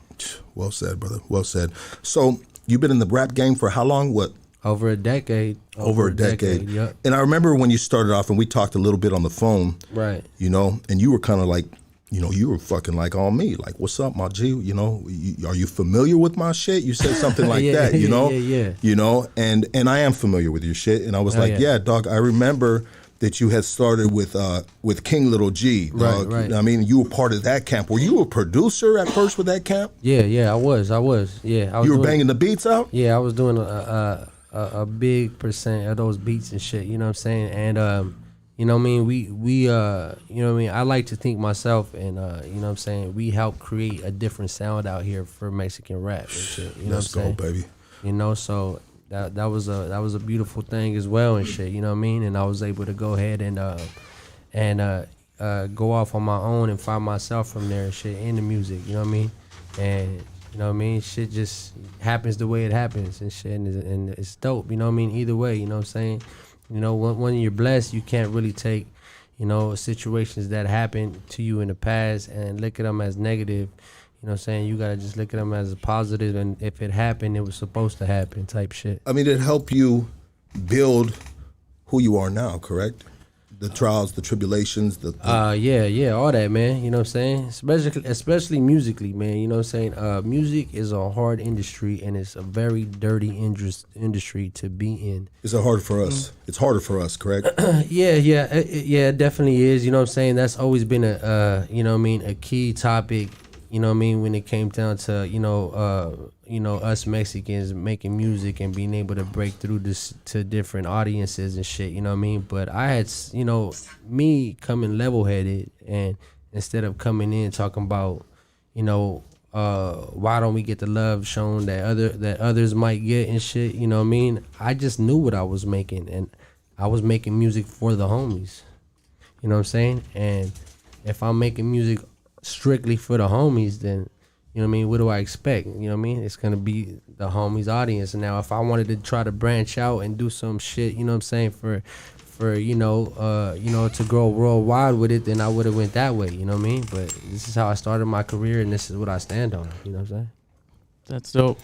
Speaker 1: Well said, brother. Well said. So, you've been in the rap game for how long? What?
Speaker 2: Over a decade.
Speaker 1: Over a decade.
Speaker 2: Yep.
Speaker 1: And I remember when you started off and we talked a little bit on the phone.
Speaker 2: Right.
Speaker 1: You know, and you were kind of like, you know, you were fucking like on me. Like, what's up, my G? You know, are you familiar with my shit? You said something like that, you know?
Speaker 2: Yeah.
Speaker 1: You know, and I am familiar with your shit. And I was yeah, dog, I remember that you had started with King Little G, dog.
Speaker 2: Right.
Speaker 1: I mean, you were part of that camp. Were you a producer at first with that camp?
Speaker 2: Yeah, I was. Yeah, I was.
Speaker 1: You were banging the beats out?
Speaker 2: Yeah, I was doing a big percent of those beats and shit, you know what I'm saying? And you know what I mean? We you know what I mean? I like to think myself and you know what I'm saying, we help create a different sound out here for Mexican rap and shit. You know
Speaker 1: Let's
Speaker 2: what I'm saying?
Speaker 1: go, baby.
Speaker 2: You know, so that was a beautiful thing as well and shit, you know what I mean? And I was able to go ahead and go off on my own and find myself from there and shit in the music, you know what I mean? And you know what I mean? Shit just happens the way it happens and shit, and it's dope, you know what I mean? Either way, you know what I'm saying? You know, when you're blessed, you can't really take, you know, situations that happened to you in the past and look at them as negative. You know what I'm saying? You got to just look at them as a positive, and if it happened, it was supposed to happen type shit.
Speaker 1: I mean, it helped you build who you are now, correct? The trials, the tribulations,
Speaker 2: yeah, all that, man. You know what I'm saying? Especially musically, man. You know what I'm saying? Music is a hard industry, and it's a very dirty industry to be in.
Speaker 1: Is it hard for us? It's harder for us, correct?
Speaker 2: Yeah, it definitely is. You know what I'm saying? That's always been you know what I mean, a key topic. You know what I mean, when it came down to, you know, us Mexicans making music and being able to break through this to different audiences and shit, you know what I mean? But I had, you know, me coming level-headed, and instead of coming in talking about, you know, why don't we get the love shown that others might get and shit, you know what I mean? I just knew what I was making, and I was making music for the homies, you know what I'm saying? And if I'm making music strictly for the homies, then, you know what I mean, what do I expect? You know what I mean? It's gonna be the homies audience. And now if I wanted to try to branch out and do some shit, you know what I'm saying, for you know, to grow worldwide with it, then I would have went that way, you know what I mean? But this is how I started my career, and this is what I stand on, you know what I'm saying?
Speaker 3: That's dope.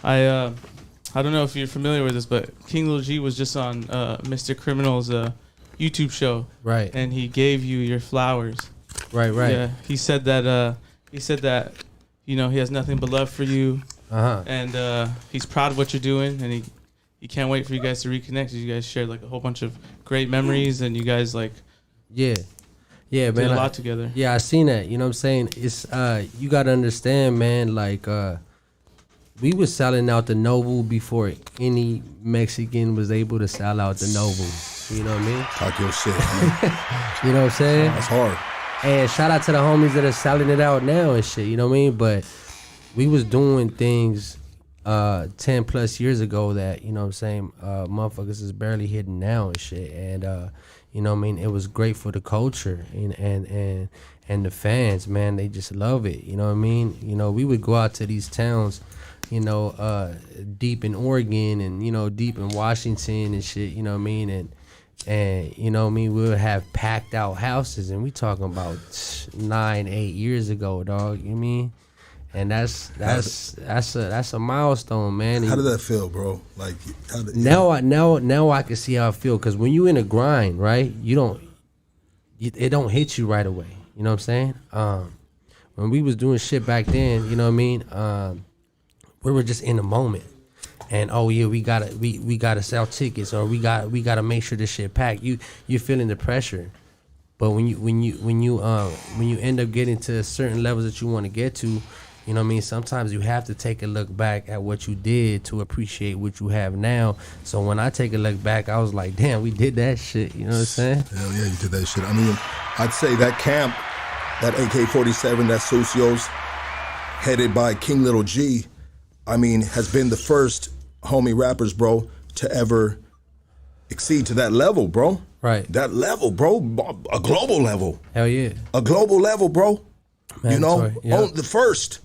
Speaker 3: I don't know if you're familiar with this, but King Lil G was just on Mr. Criminal's YouTube show. Right. And he gave you your flowers.
Speaker 2: Right.
Speaker 3: Yeah. He said that you know, he has nothing but love for you. And he's proud of what you're doing, and he can't wait for you guys to reconnect. You guys shared like a whole bunch of great memories, and you guys like
Speaker 2: yeah, man,
Speaker 3: did a lot together.
Speaker 2: Yeah, I seen that. You know what I'm saying? It's you got to understand, man. Like we was selling out the Noble before any Mexican was able to sell out the Noble. You know what I mean?
Speaker 1: Talk your shit, man.
Speaker 2: You know what I'm saying?
Speaker 1: That's hard.
Speaker 2: And shout out to the homies that are selling it out now and shit. You know what I mean? But we was doing things 10 plus years ago that, you know what I'm saying, motherfuckers is barely hitting now and shit. And you know what I mean, it was great for the culture and the fans, man. They just love it. You know what I mean? You know, we would go out to these towns, you know, deep in Oregon and, you know, deep in Washington and shit, you know what I mean? And you know what I mean, we would have packed out houses, and we talking about 9-8 years ago, dog. You mean? And that's a milestone, man.
Speaker 1: How did that feel, bro? Like
Speaker 2: now I can see how I feel, because when you in a grind, right? It don't hit you right away. You know what I'm saying? When we was doing shit back then, you know what I mean? We were just in the moment, and oh yeah, we gotta sell tickets, or we gotta make sure this shit packed. You're feeling the pressure, but when you end up getting to certain levels that you want to get to. You know what I mean? Sometimes you have to take a look back at what you did to appreciate what you have now. So when I take a look back, I was like, damn, we did that shit. You know what I'm saying?
Speaker 1: Hell yeah, you did that shit. I mean, I'd say that camp, that AK-47, that Socios, headed by King Little G, I mean, has been the first homie rappers, bro, to ever exceed to that level, bro.
Speaker 2: Right.
Speaker 1: That level, bro. A global level.
Speaker 2: Hell yeah.
Speaker 1: A global level, bro.
Speaker 2: Mandatory.
Speaker 1: You know?
Speaker 2: Yep.
Speaker 1: The first.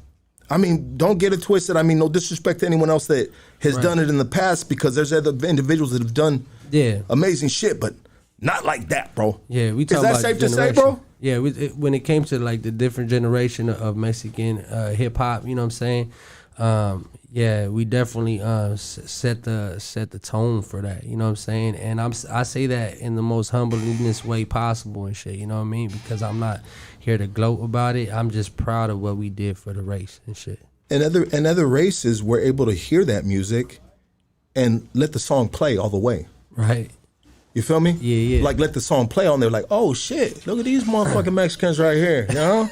Speaker 1: I mean, don't get it twisted. I mean, no disrespect to anyone else that has done it in the past, because there's other individuals that have done amazing shit, but not like that, bro.
Speaker 2: Yeah, we talk
Speaker 1: about. Is that safe to say, bro?
Speaker 2: Yeah, when it came to like the different generation of Mexican hip hop, you know what I'm saying? Yeah, we definitely set the tone for that. You know what I'm saying? And I say that in the most humbleness way possible and shit. You know what I mean? Because I'm not here to gloat about it. I'm just proud of what we did for the race and shit.
Speaker 1: And other races were able to hear that music and let the song play all the way.
Speaker 2: Right.
Speaker 1: You feel me?
Speaker 2: Yeah.
Speaker 1: Like, let the song play on there. Like, oh shit, look at these motherfucking Mexicans right here. You know.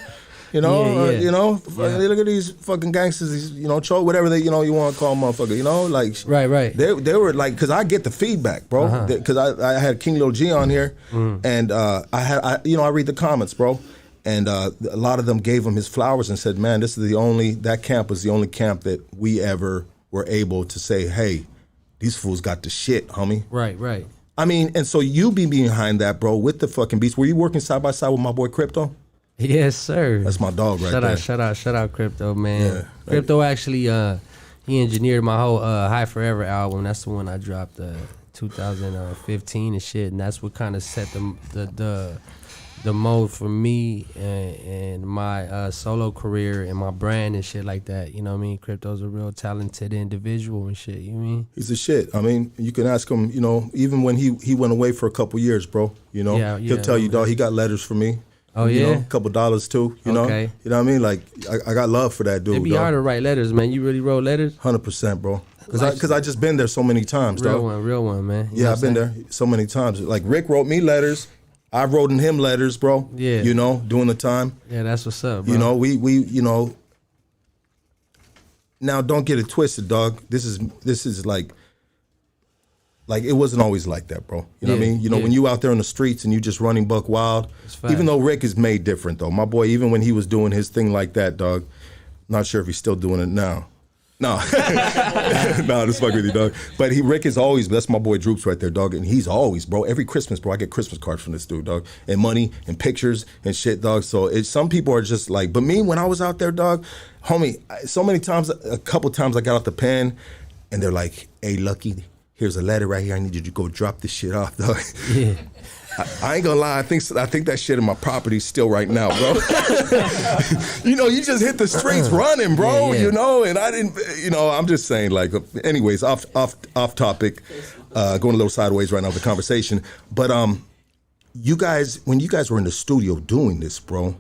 Speaker 1: You know, look at these fucking gangsters, these, you know, whatever they, you know, you want to call them, motherfucker, you know, like,
Speaker 2: right.
Speaker 1: They were like, because I get the feedback, bro, because I had King Lil G on here, and I read the comments, bro, and a lot of them gave him his flowers and said, man, that camp was the only camp that we ever were able to say, hey, these fools got the shit, homie.
Speaker 2: Right.
Speaker 1: I mean, and so you be behind that, bro, with the fucking beats. Were you working side by side with my boy Crypto?
Speaker 2: Yes, sir.
Speaker 1: That's my dog right there.
Speaker 2: Shout out, Crypto, man.
Speaker 1: Yeah.
Speaker 2: Crypto actually, he engineered my whole High Forever album. That's the one I dropped 2015 and shit, and that's what kind of set the mode for me and my solo career and my brand and shit like that. You know what I mean? Crypto's a real talented individual and shit. You know what I mean?
Speaker 1: He's a shit. I mean, you can ask him. You know, even when he went away for a couple years, bro. You know, he'll tell you, dog. He got letters for me.
Speaker 2: Oh,
Speaker 1: you
Speaker 2: yeah?
Speaker 1: know, a couple dollars too, you know?
Speaker 2: Okay.
Speaker 1: You know what I mean? Like, I got love for that dude,
Speaker 2: It'd be hard to write letters, man. You really wrote letters?
Speaker 1: 100%, bro. Because I just been there so many times, dog.
Speaker 2: Real one, man.
Speaker 1: You know I've been there so many times. Like, Rick wrote me letters. I wrote him letters, bro.
Speaker 2: Yeah.
Speaker 1: You know, during the time.
Speaker 2: Yeah, that's what's up, bro.
Speaker 1: You know, we you know. Now, don't get it twisted, dog. This is like it wasn't always like that, bro. You know what I mean? You know, when you out there in the streets and you just running buck wild, even though Rick is made different, though. My boy, even when he was doing his thing like that, dog, not sure if he's still doing it now. No. No, just fuck with you, dog. But Rick is always, that's my boy Droops right there, dog. And he's always, bro, every Christmas, bro, I get Christmas cards from this dude, dog. And money and pictures and shit, dog. So some people are just like, but me, when I was out there, dog, homie, so many times, a couple times I got out the pen and they're like, hey, Lucky, here's a letter right here. I need you to go drop this shit off, dog.
Speaker 2: Yeah.
Speaker 1: I ain't gonna lie. I think that shit in my property still right now, bro. You know, you just hit the streets running, bro. Yeah. You know, and I didn't. You know, I'm just saying. Like, anyways, off topic. Going a little sideways right now with the conversation. But you guys, when you guys were in the studio doing this, bro,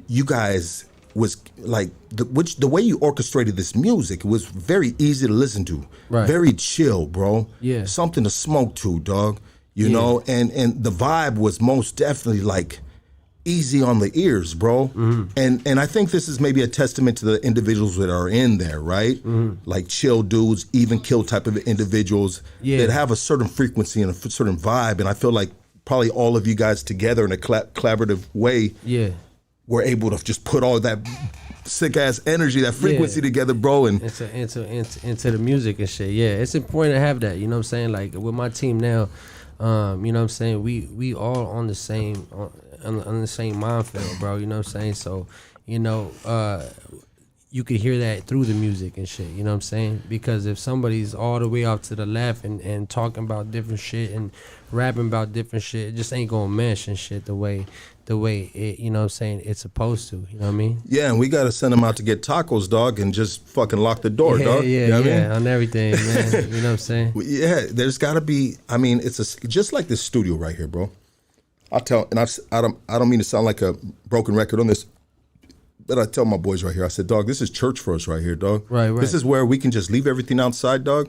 Speaker 1: you guys was like the way you orchestrated this music was very easy to listen to.
Speaker 2: Right.
Speaker 1: Very chill, bro.
Speaker 2: Yeah.
Speaker 1: Something to smoke to, dog. You know, and the vibe was most definitely like easy on the ears, bro. And I think this is maybe a testament to the individuals that are in there, right? Like chill dudes, even kill type of individuals that have a certain frequency and a certain vibe. And I feel like probably all of you guys together in a collaborative way were able to just put all that sick ass energy, that frequency together, bro, and
Speaker 2: into the music and shit. Yeah, it's important to have that. You know what I'm saying? Like with my team now, you know what I'm saying? We all on the same on the same mind field, bro. You know what I'm saying? So, you know, you could hear that through the music and shit. You know what I'm saying? Because if somebody's all the way off to the left and talking about different shit and rapping about different shit, it just ain't gonna mesh and shit the way it, you know what I'm saying, it's supposed to. You know what I mean?
Speaker 1: Yeah, and we gotta send them out to get tacos, dog, and just fucking lock the door, dog.
Speaker 2: Yeah,
Speaker 1: you know what I mean?
Speaker 2: on everything, man. You know what I'm saying?
Speaker 1: Yeah, there's gotta be. I mean, it's just like this studio right here, bro. I don't mean to sound like a broken record on this, but I tell my boys right here, I said, dog, this is church for us right here, dog.
Speaker 2: Right.
Speaker 1: This is where we can just leave everything outside, dog.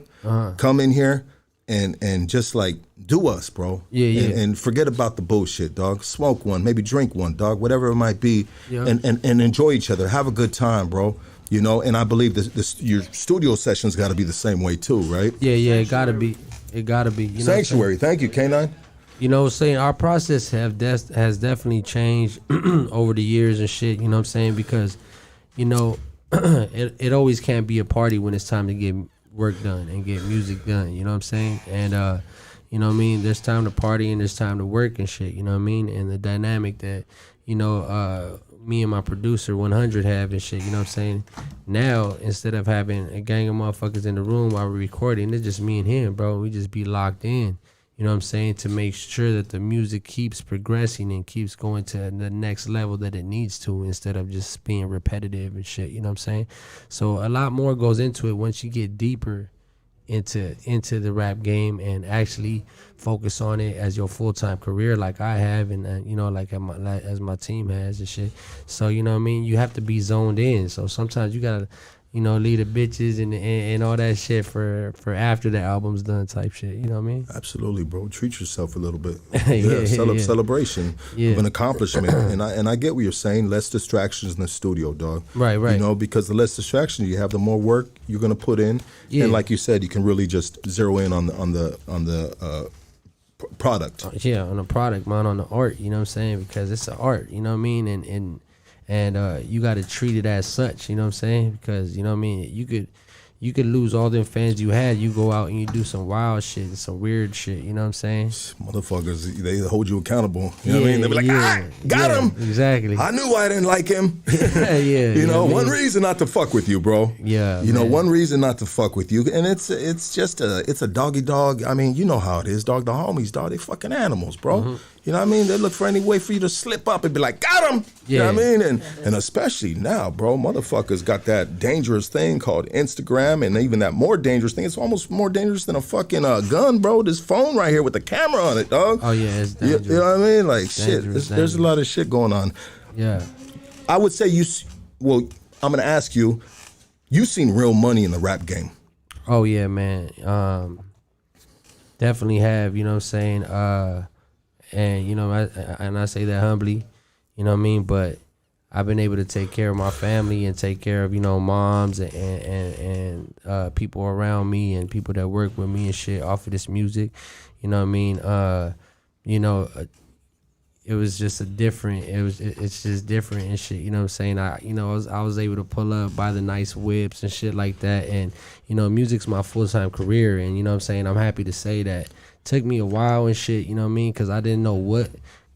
Speaker 1: Come in here and just like do us, bro.
Speaker 2: Yeah.
Speaker 1: And forget about the bullshit, dog. Smoke one, maybe drink one, dog, whatever it might be, and enjoy each other. Have a good time, bro. You know, and I believe your studio sessions got to be the same way too, right?
Speaker 2: Yeah, it gotta be. It gotta be. You know
Speaker 1: Sanctuary. Thank you, K9.
Speaker 2: You know what I'm saying? Our process has definitely changed over the years and shit, you know what I'm saying? Because, you know, it always can't be a party when it's time to get work done and get music done, you know what I'm saying? And, you know what I mean? There's time to party and there's time to work and shit, you know what I mean? And the dynamic that, you know, me and my producer 100 have and shit, you know what I'm saying? Now, instead of having a gang of motherfuckers in the room while we're recording, it's just me and him, bro. We just be locked in. You know what I'm saying? To make sure that the music keeps progressing and keeps going to the next level that it needs to, instead of just being repetitive and shit. You know what I'm saying? So a lot more goes into it once you get deeper into the rap game and actually focus on it as your full-time career, like I have, and you know, like as my team has and shit. So you know what I mean? You have to be zoned in. So sometimes you gotta, you know, leave the bitches and all that shit for after the album's done type shit. You know what I mean?
Speaker 1: Absolutely, bro. Treat yourself a little bit.
Speaker 2: Yeah.
Speaker 1: Celebration of an accomplishment. and I get what you're saying. Less distractions in the studio, dog.
Speaker 2: Right.
Speaker 1: You know, because the less distractions you have, the more work you're gonna put in.
Speaker 2: Yeah.
Speaker 1: And like you said, you can really just zero in on the product.
Speaker 2: Yeah, on the product, man, on the art. You know what I'm saying? Because it's an art. You know what I mean? And you got to treat it as such, you know what I'm saying? Because, you know what I mean, you could lose all them fans you had. You go out and you do some wild shit and some weird shit, you know what I'm saying?
Speaker 1: Motherfuckers, they hold you accountable. You know what I mean? They be like, got him.
Speaker 2: Exactly.
Speaker 1: I knew I didn't like him.
Speaker 2: You
Speaker 1: know, one reason not to fuck with you, bro.
Speaker 2: Yeah.
Speaker 1: You know, one reason not to fuck with you. And it's just a doggy dog. I mean, you know how it is, dog. The homies, dog, they fucking animals, bro. You know what I mean? They look for any way for you to slip up and be like, got him. You know what I mean? And especially now, bro, motherfuckers got that dangerous thing called Instagram, and even that more dangerous thing. It's almost more dangerous than a fucking gun, bro. This phone right here with the camera on it, dog.
Speaker 2: Oh, yeah, it's dangerous.
Speaker 1: You know what I mean? Like, shit, there's a lot of shit going on.
Speaker 2: Yeah.
Speaker 1: I would say I'm going to ask you, you seen real money in the rap game.
Speaker 2: Oh, yeah, man. Definitely have, you know what I'm saying? And, you know, I say that humbly, you know what I mean? But I've been able to take care of my family and take care of, you know, moms and people around me and people that work with me and shit off of this music. You know what I mean? You know, it was just it's just different and shit. You know what I'm saying? I was able to pull up, buy the nice whips and shit like that. And, you know, music's my full-time career. And, you know what I'm saying? I'm happy to say that. Took me a while and shit, you know what I mean? Because I didn't know what,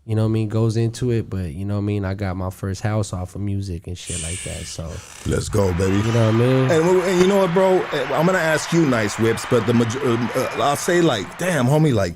Speaker 2: you know what I mean, goes into it. But, you know what I mean? I got my first house off of music and shit like that. So
Speaker 1: let's go, baby.
Speaker 2: You know what I mean?
Speaker 1: And you know what, bro? I'm going to ask you nice whips, but I'll say like, damn, homie, like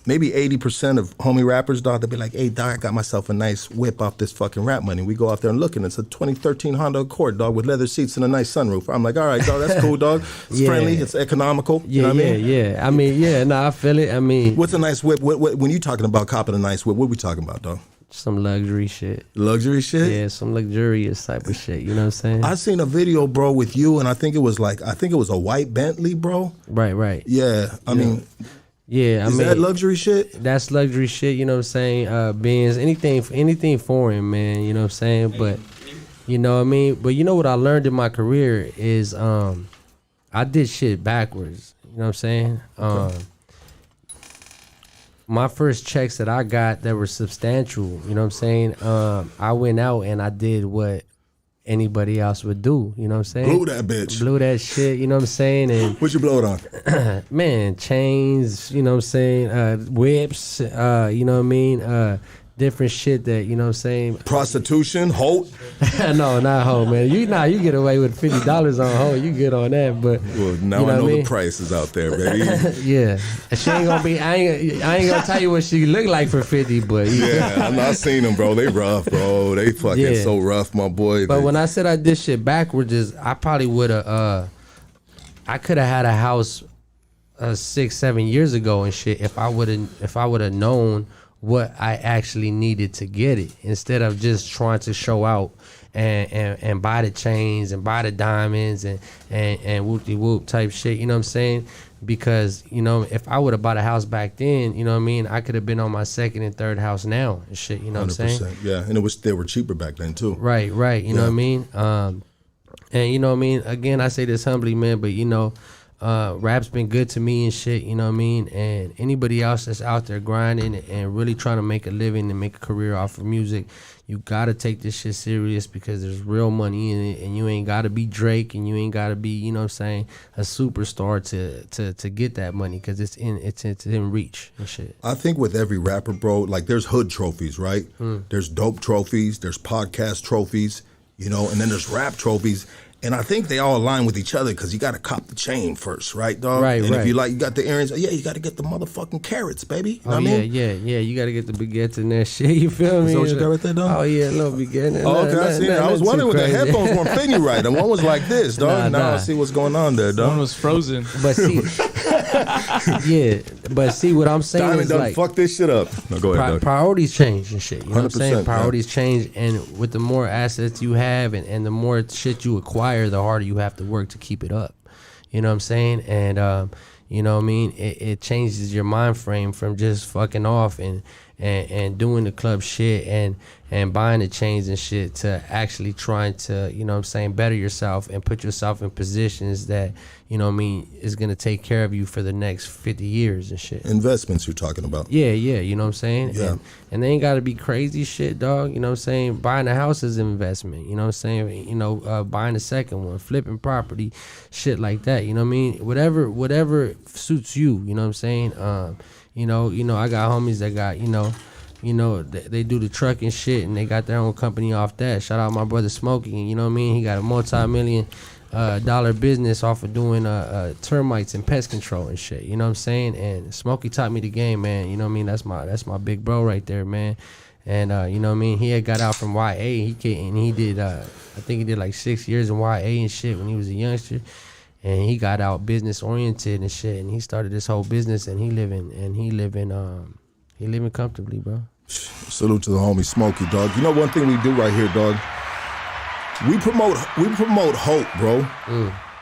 Speaker 1: maybe 80% of homie rappers, dog, they'll be like, hey, dog, I got myself a nice whip off this fucking rap money. We go out there and look, and it's a 2013 Honda Accord, dog, with leather seats and a nice sunroof. I'm like, all right, dog, that's cool, dog. It's friendly, it's economical. You know what I mean?
Speaker 2: Yeah. I mean, yeah, no, I feel it. I mean,
Speaker 1: what's a nice whip? When you talking about copping a nice whip, what we talking about, dog?
Speaker 2: Some luxury shit.
Speaker 1: Luxury shit?
Speaker 2: Yeah, some luxurious type of shit. You know what I'm saying?
Speaker 1: I seen a video, bro, with you, and I think it was a white Bentley, bro.
Speaker 2: Right.
Speaker 1: Yeah, I mean...
Speaker 2: Yeah,
Speaker 1: Is that luxury shit?
Speaker 2: That's luxury shit, you know what I'm saying? Benz, anything foreign, man, you know what I'm saying? But you know what I mean? But you know what I learned in my career is I did shit backwards. You know what I'm saying? My first checks that I got that were substantial, you know what I'm saying? I went out and I did what anybody else would do, you know what I'm saying?
Speaker 1: Blew that bitch.
Speaker 2: Blew that shit, you know what I'm saying? And
Speaker 1: what you blow it on?
Speaker 2: man, chains, you know what I'm saying? Whips, you know what I mean? Different shit that, you know what I'm saying?
Speaker 1: Prostitution, Holt?
Speaker 2: No, not Holt, man. You get away with $50 on Holt. You get on that, but
Speaker 1: well, now
Speaker 2: you know
Speaker 1: I know
Speaker 2: the
Speaker 1: prices out there, baby.
Speaker 2: Yeah, she ain't gonna be. I ain't gonna tell you what she look like for 50, but
Speaker 1: yeah, I'm not seen them, bro. They rough, bro. They fucking so rough, my boy.
Speaker 2: But when I said I did shit backwards, I probably would have. I could have had a house 6-7 years ago and shit if I would have known what I actually needed to get it, instead of just trying to show out and buy the chains and buy the diamonds and whoop-de-whoop type shit, you know what I'm saying? Because, you know, if I would have bought a house back then, you know what I mean, I could have been on my second and third house now and shit, you know what I'm saying?
Speaker 1: Yeah, and they were cheaper back then too.
Speaker 2: Right, you know what I mean? And you know what I mean, again, I say this humbly, man, but you know, rap's been good to me and shit, you know what I mean? And anybody else that's out there grinding and really trying to make a living and make a career off of music, you gotta take this shit serious, because there's real money in it, and you ain't gotta be Drake, and you ain't gotta be, you know what I'm saying, a superstar to get that money, because it's in reach and shit.
Speaker 1: I think with every rapper, bro, like there's hood trophies, right? There's dope trophies, there's podcast trophies, you know, and then there's rap trophies. And I think they all align with each other, because you got to cop the chain first, right, dog?
Speaker 2: Right,
Speaker 1: and
Speaker 2: right.
Speaker 1: if you got the earrings, you got to get the motherfucking carrots, baby. You know what I mean?
Speaker 2: Yeah. You got to get the baguettes in that shit, you feel me?
Speaker 1: Is that what you got right there, dog?
Speaker 2: Oh, yeah, a little baguette.
Speaker 1: Oh, okay, I see it. I was wondering what the headphones weren't fitting you right. And one was like this, dog. Now I see what's going on there, dog.
Speaker 3: One was frozen.
Speaker 2: But see, but see what I'm saying
Speaker 1: Diamond
Speaker 2: is
Speaker 1: done
Speaker 2: like,
Speaker 1: fuck this shit up. No, go ahead, dog.
Speaker 2: Priorities change and shit. You know what I'm saying?
Speaker 1: 100%,
Speaker 2: Priorities change, and with the more assets you have and the more shit you acquire, the harder you have to work to keep it up. You know what I'm saying? And you know what I mean? It changes your mind frame from just fucking off and doing the club shit and buying the chains and shit, to actually trying to, you know what I'm saying, better yourself and put yourself in positions that, you know what I mean, is going to take care of you for the next 50 years and shit.
Speaker 1: Investments you're talking about.
Speaker 2: Yeah, you know what I'm saying?
Speaker 1: Yeah.
Speaker 2: And they ain't got to be crazy shit, dog. You know what I'm saying? Buying a house is an investment. You know what I'm saying? You know, buying a second one, flipping property, shit like that. You know what I mean? Whatever suits you, you know what I'm saying? You know, I got homies that got, you know, they do the truck and shit, and they got their own company off that. Shout out my brother Smokey, you know what I mean? He got a multi-million dollar business off of doing termites and pest control and shit, you know what I'm saying? And Smokey taught me the game, man, you know what I mean? That's my big bro right there, man. And you know what I mean, he had got out from YA, he did I think he did like 6 years in YA and shit when he was a youngster. And he got out business oriented and shit, and he started this whole business, and he living comfortably, bro.
Speaker 1: Salute to the homie Smokey, dog. You know one thing we do right here, dog? We promote hope, bro.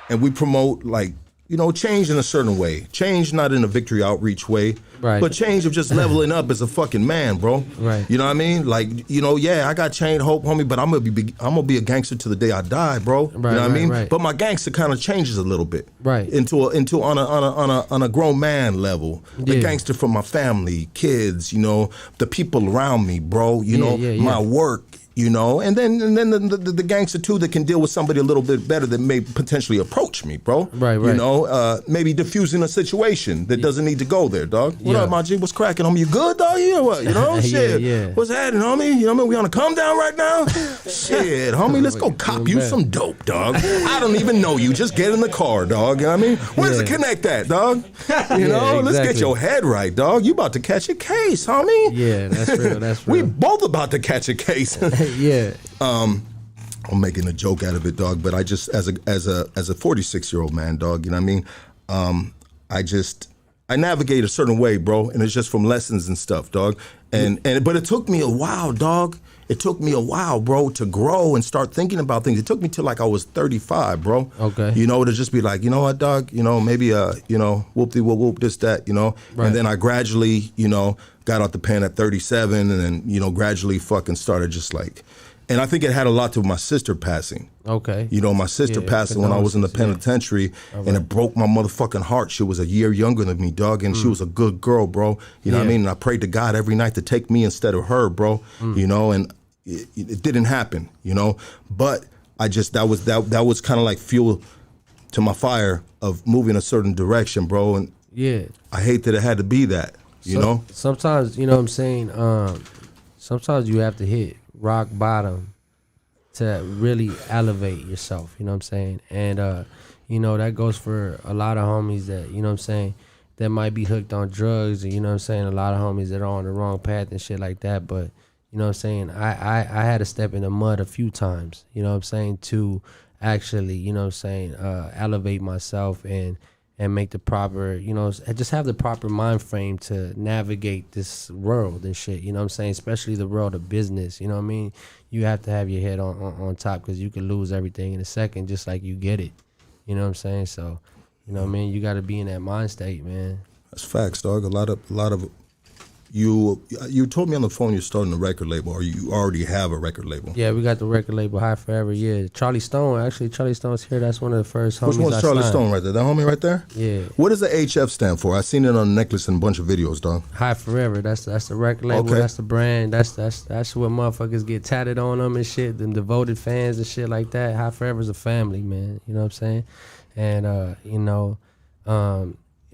Speaker 1: And we promote, like, you know, change in a certain way. Change not in a victory outreach way,
Speaker 2: right,
Speaker 1: but change of just leveling up as a fucking man, bro.
Speaker 2: Right.
Speaker 1: You know what I mean? Like, you know, yeah, I got chained hope, homie, but I'm gonna be a gangster till the day I die, bro.
Speaker 2: Right,
Speaker 1: you know what I mean?
Speaker 2: Right.
Speaker 1: But my gangster kind of changes a little bit.
Speaker 2: Right.
Speaker 1: Into on a grown man level. The gangster from my family, kids, you know, the people around me, bro. You know, my work. You know, and then the gangster too that can deal with somebody a little bit better that may potentially approach me, bro.
Speaker 2: Right.
Speaker 1: You know, maybe diffusing a situation that doesn't need to go there, dog. What up, my G? What's cracking, homie? You good, dog? You know what? You know, shit. What's happening, homie? You know what I mean? We on a come down right now? Shit, homie, let's go cop you some dope, dog. I don't even know you. Just get in the car, dog. You know what I mean? Where's the connect at, dog? You know, let's get your head right, dog. You about to catch a case, homie.
Speaker 2: Yeah, that's real. That's real.
Speaker 1: We both about to catch a case.
Speaker 2: Yeah.
Speaker 1: I'm making a joke out of it, dog, but I just as a 46-year-old man, dog, you know what I mean? I navigate a certain way, bro, and it's just from lessons and stuff, dog. But it took me a while, dog. it took me a while, bro, to grow and start thinking about things. It took me till like I was 35, bro.
Speaker 2: Okay.
Speaker 1: You know, to just be like, you know what, dog, you know, maybe, you know, whoop-de-whoop, this, that, you know.
Speaker 2: Right.
Speaker 1: And then I gradually, you know, got out the pen at 37 and then, you know, gradually fucking started just like, and I think it had a lot to my sister passing.
Speaker 2: Okay.
Speaker 1: You know, my sister passed when I was in the penitentiary, and it broke my motherfucking heart. She was a year younger than me, dog, and she was a good girl, bro. You know what I mean? And I prayed to God every night to take me instead of her, bro. You know, and it didn't happen, you know. But I just that was kind of like fuel to my fire of moving a certain direction, bro. And I hate that it had to be that, you know.
Speaker 2: Sometimes, you know what I'm saying. Sometimes you have to hit rock bottom to really elevate yourself, you know what I'm saying? And you know, that goes for a lot of homies that, you know what I'm saying, that might be hooked on drugs, and you know what I'm saying, a lot of homies that are on the wrong path and shit like that. But you know what I'm saying, I had to step in the mud a few times, you know what I'm saying, to actually, you know what I'm saying, elevate myself and make the proper, you know, just have the proper mind frame to navigate this world and shit, you know what I'm saying, especially the world of business, you know what I mean? You have to have your head on top, because you can lose everything in a second just like you get it, you know what I'm saying? So, you know what I mean, you got to be in that mind state, man.
Speaker 1: That's facts, dog. A lot of you told me on the phone you're starting a record label, or you already have a record label.
Speaker 2: Yeah, we got the record label High Forever. Yeah, Charlie Stone's here. That's one of the first homies.
Speaker 1: Which one's Charlie Stone right there? That homie right there?
Speaker 2: Yeah.
Speaker 1: What does the HF stand for? I seen it on a necklace and a bunch of videos, dog.
Speaker 2: High Forever. That's the record label.
Speaker 1: Okay.
Speaker 2: That's the brand. That's what motherfuckers get tatted on them and shit. Them devoted fans and shit like that. High Forever's a family, man. You know what I'm saying? And you know,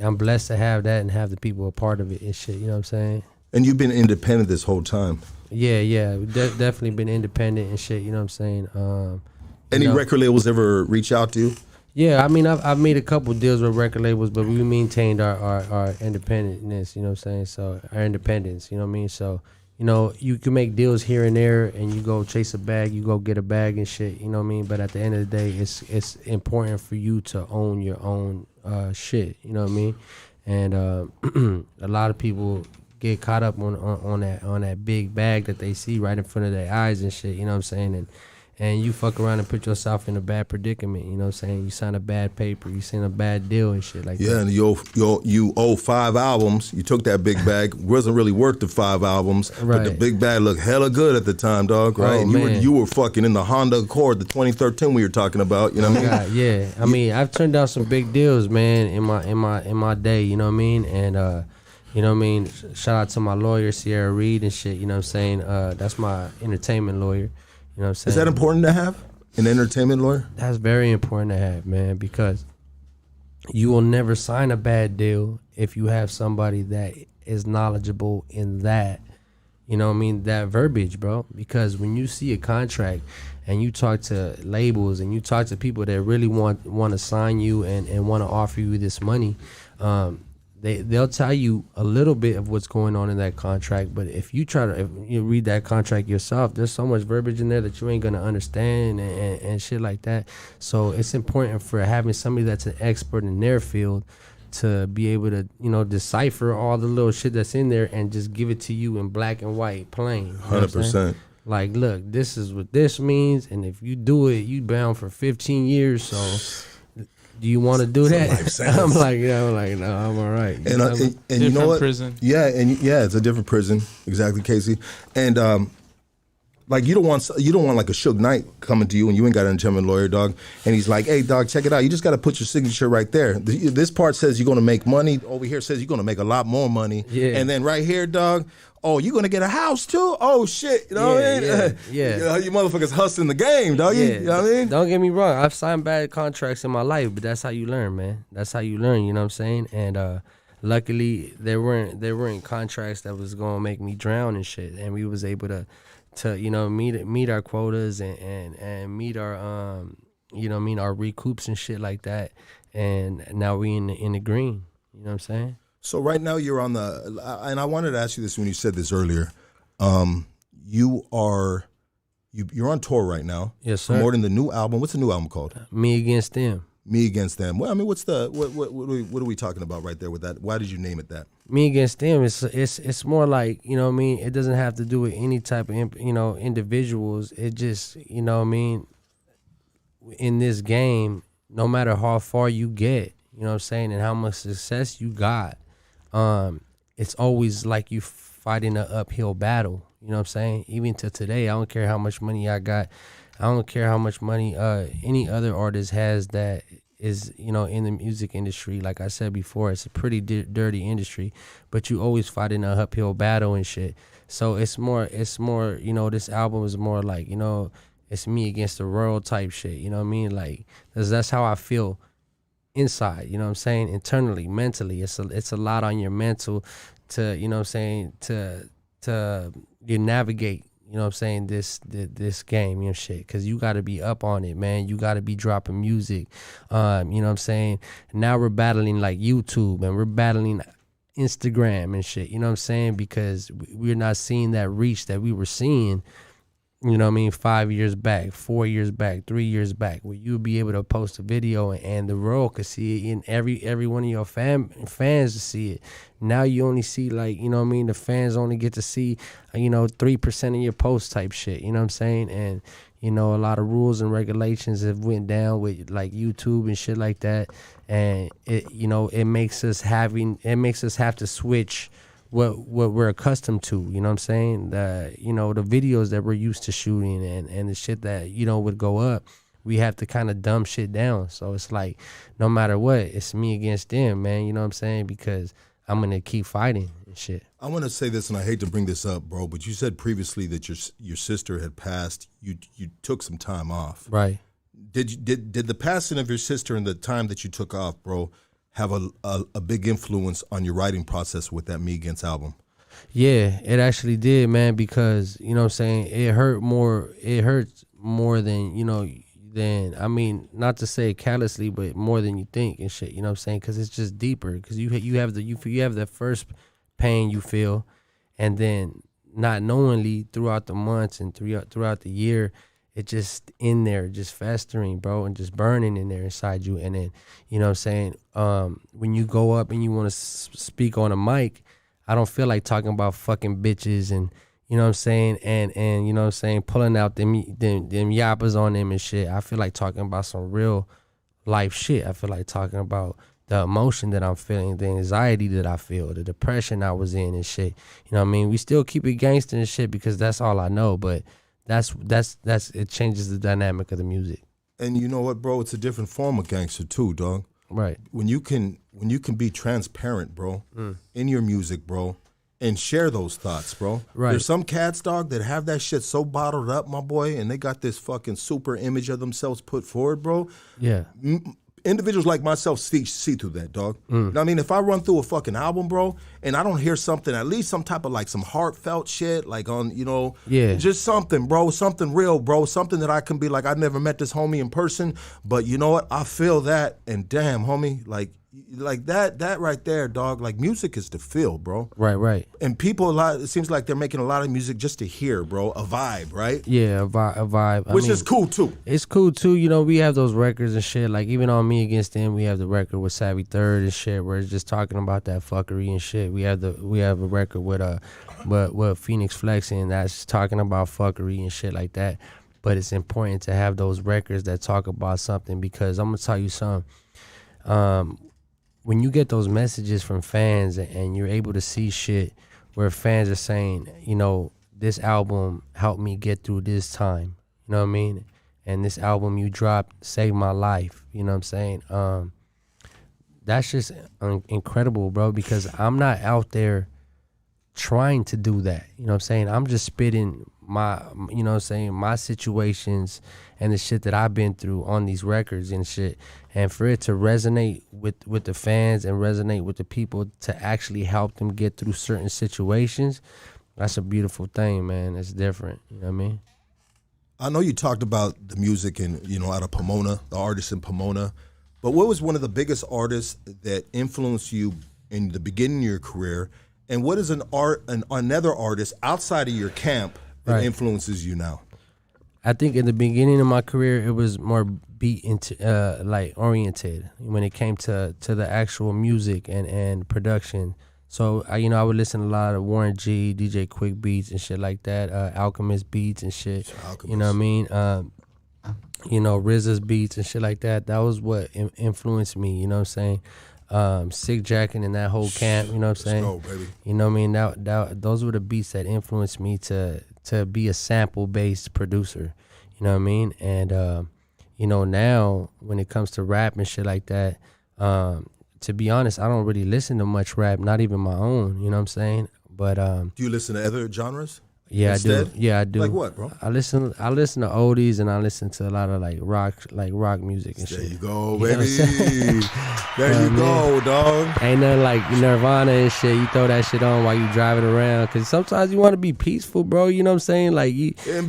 Speaker 2: I'm blessed to have that and have the people a part of it and shit. You know what I'm saying?
Speaker 1: And you've been independent this whole time.
Speaker 2: Yeah. Definitely been independent and shit. You know what I'm saying?
Speaker 1: Any record labels ever reach out to you?
Speaker 2: Yeah, I mean, I've made a couple deals with record labels, but we maintained our independentness, you know what I'm saying? So, our independence, you know what I mean? So, you know, you can make deals here and there, and you go chase a bag, you go get a bag and shit, you know what I mean? But at the end of the day, it's important for you to own your own shit, you know what I mean? And a lot of people get caught up on that big bag that they see right in front of their eyes and shit, you know what I'm saying? And you fuck around and put yourself in a bad predicament, you know what I'm saying? You sign a bad paper, you sign a bad deal and shit like that.
Speaker 1: Yeah, and you owe 5 albums. You took that big bag. Wasn't really worth the 5 albums,
Speaker 2: right.
Speaker 1: But the big bag looked hella good at the time, dog, right?
Speaker 2: Oh,
Speaker 1: and you were fucking in the Honda Accord, the 2013 we were talking about, you know what I mean?
Speaker 2: God, yeah. I mean, I've turned down some big deals, man, in my day, you know what I mean? And you know what I mean? Shout out to my lawyer, Sierra Reed and shit, you know what I'm saying? That's my entertainment lawyer. You know what I'm saying?
Speaker 1: Is that important to have, an entertainment lawyer?
Speaker 2: That's very important to have, man, because you will never sign a bad deal if you have somebody that is knowledgeable in that, you know what I mean, that verbiage, bro. Because when you see a contract and you talk to labels and you talk to people that really want to sign you and want to offer you this money, they'll tell you a little bit of what's going on in that contract, but if you read that contract yourself, there's so much verbiage in there that you ain't gonna understand and shit like that. So it's important for having somebody that's an expert in their field to be able to, you know, decipher all the little shit that's in there and just give it to you in black and white, plain.
Speaker 1: 100%.
Speaker 2: Like, look, this is what this means, and if you do it, you bound for 15 years. So. Do you want to do that? I'm like, no, I'm all right.
Speaker 1: And you know what?
Speaker 3: Prison.
Speaker 1: Yeah, it's a different prison. Exactly, Casey. And like you don't want like a Suge Knight coming to you and you ain't got an entertainment lawyer, dog. And he's like, hey, dog, check it out. You just got to put your signature right there. This part says you're going to make money. Over here says you're going to make a lot more money.
Speaker 2: Yeah.
Speaker 1: And then right here, dog. Oh, you gonna get a house too? Oh shit, you know what I mean?
Speaker 2: Yeah.
Speaker 1: You know, you motherfuckers hustling the game, dog. You know what I mean?
Speaker 2: Don't get me wrong. I've signed bad contracts in my life, but that's how you learn, man. That's how you learn. You know what I'm saying? And luckily, there weren't contracts that was gonna make me drown and shit. And we was able to you know meet our quotas and meet our you know what I mean, our recoups and shit like that. And now we in the green. You know what I'm saying?
Speaker 1: So right now you're on the, and I wanted to ask you this when you said this earlier. You're on tour right now.
Speaker 2: Yes, sir.
Speaker 1: Promoting the new album. What's the new album called?
Speaker 2: Me Against Them.
Speaker 1: Me Against Them. Well, I mean, what are we talking about right there with that? Why did you name it that?
Speaker 2: Me Against Them. It's more like, you know what I mean. It doesn't have to do with any type of individuals. It just, you know what I mean. In this game, no matter how far you get, you know what I'm saying, and how much success you got, it's always like you fighting an uphill battle. You know what I'm saying? Even to today, I don't care how much money I got. I don't care how much money any other artist has that is, in the music industry. Like I said before, it's a pretty dirty industry, but you always fighting an uphill battle and shit. So it's more, this album is more like, it's me against the world type shit. You know what I mean? Like, that's how I feel inside, you know what I'm saying? Internally, mentally. It's a lot on your mental to, you know what I'm saying, to you navigate, you know what I'm saying, this game, shit. Cause you gotta be up on it, man. You gotta be dropping music. You know what I'm saying? Now we're battling like YouTube and we're battling Instagram and shit, you know what I'm saying? Because we're not seeing that reach that we were seeing, you know what I mean, 5 years back, 4 years back, 3 years back, where you'll be able to post a video and the world could see it, and every one of your fans to see it. Now you only see, like, you know what I mean, the fans only get to see, 3% of your post type shit, you know what I'm saying? And, a lot of rules and regulations have went down with like YouTube and shit like that. And it makes us have to switch what we're accustomed to, you know what I'm saying? The videos that we're used to shooting and the shit that, would go up, we have to kind of dumb shit down. So it's like, no matter what, it's me against them, man, you know what I'm saying? Because I'm going to keep fighting and shit.
Speaker 1: I want to say this, and I hate to bring this up, bro, but you said previously that your sister had passed. You took some time off.
Speaker 2: Right.
Speaker 1: Did the passing of your sister and the time that you took off, bro, have a big influence on your writing process with that Me Against album?
Speaker 2: Yeah, it actually did, man, because, you know what I'm saying, it hurts more than, I mean, not to say callously, but more than you think and shit, you know what I'm saying? Because it's just deeper, because you have the first pain you feel, and then not knowingly throughout the months and throughout the year, it just in there, just festering, bro, and just burning in there inside you. And then, you know what I'm saying, when you go up and you want to speak on a mic, I don't feel like talking about fucking bitches and, you know what I'm saying, and you know what I'm saying, pulling out them yappers on them and shit. I feel like talking about some real life shit. I feel like talking about the emotion that I'm feeling, the anxiety that I feel, the depression I was in and shit. You know what I mean? We still keep it gangster and shit because that's all I know, but that's it changes the dynamic of the music.
Speaker 1: And you know what, bro? It's a different form of gangster too, dog.
Speaker 2: Right.
Speaker 1: When you can be transparent, bro, in your music, bro, and share those thoughts, bro.
Speaker 2: Right.
Speaker 1: There's some cats, dog, that have that shit so bottled up, my boy, and they got this fucking super image of themselves put forward, bro.
Speaker 2: Yeah.
Speaker 1: Individuals like myself see through that, dog. You know what I mean? If I run through a fucking album, bro, and I don't hear something, at least some type of like some heartfelt shit, like on, just something, bro, something real, bro, something that I can be like, I never met this homie in person, but you know what? I feel that, and damn, homie, like that right there, dog. Like, music is to feel, bro.
Speaker 2: Right.
Speaker 1: And people it seems like they're making a lot of music just to hear, bro. A vibe, right?
Speaker 2: Yeah, a vibe.
Speaker 1: Which is cool too.
Speaker 2: It's cool too. We have those records and shit. Like, even on Me Against Them, we have the record with Savvy Third and shit, where it's just talking about that fuckery and shit. We have a record with Phoenix Flexing that's talking about fuckery and shit like that. But it's important to have those records that talk about something, because I'm gonna tell you something. When you get those messages from fans and you're able to see shit where fans are saying, this album helped me get through this time, you know what I mean? And this album you dropped saved my life, you know what I'm saying? That's just incredible, bro, because I'm not out there trying to do that, you know what I'm saying? I'm just spitting my, you know what I'm saying, my situations and the shit that I've been through on these records and shit. And for it to resonate with the fans and resonate with the people to actually help them get through certain situations, that's a beautiful thing, man. It's different, you know what I mean?
Speaker 1: I know you talked about the music and, out of Pomona, the artist in Pomona, but what was one of the biggest artists that influenced you in the beginning of your career? And what is another artist outside of your camp that influences you now?
Speaker 2: I think in the beginning of my career, it was more beat into like oriented when it came to the actual music and production. So I would listen to a lot of Warren G, DJ Quick beats and shit like that, Alchemist beats and shit. You know what I mean? RZA's beats and shit like that. That was what influenced me. You know what I'm saying? Sick Jackin' and that whole camp. You know what I'm saying?
Speaker 1: Let's go, baby.
Speaker 2: You know what I mean? That those were the beats that influenced me to be a sample based producer. You know what I mean? And now when it comes to rap and shit like that, to be honest, I don't really listen to much rap, not even my own, you know what I'm saying? But
Speaker 1: do you listen to other genres?
Speaker 2: Yeah,
Speaker 1: instead?
Speaker 2: I do. Yeah, I do.
Speaker 1: Like what, bro?
Speaker 2: I listen to oldies and I listen to a lot of like rock music and shit.
Speaker 1: There you go, baby. There you go, dog.
Speaker 2: Ain't nothing like Nirvana and shit. You throw that shit on while you driving around because sometimes you want to be peaceful, bro. You know what I'm saying? Like,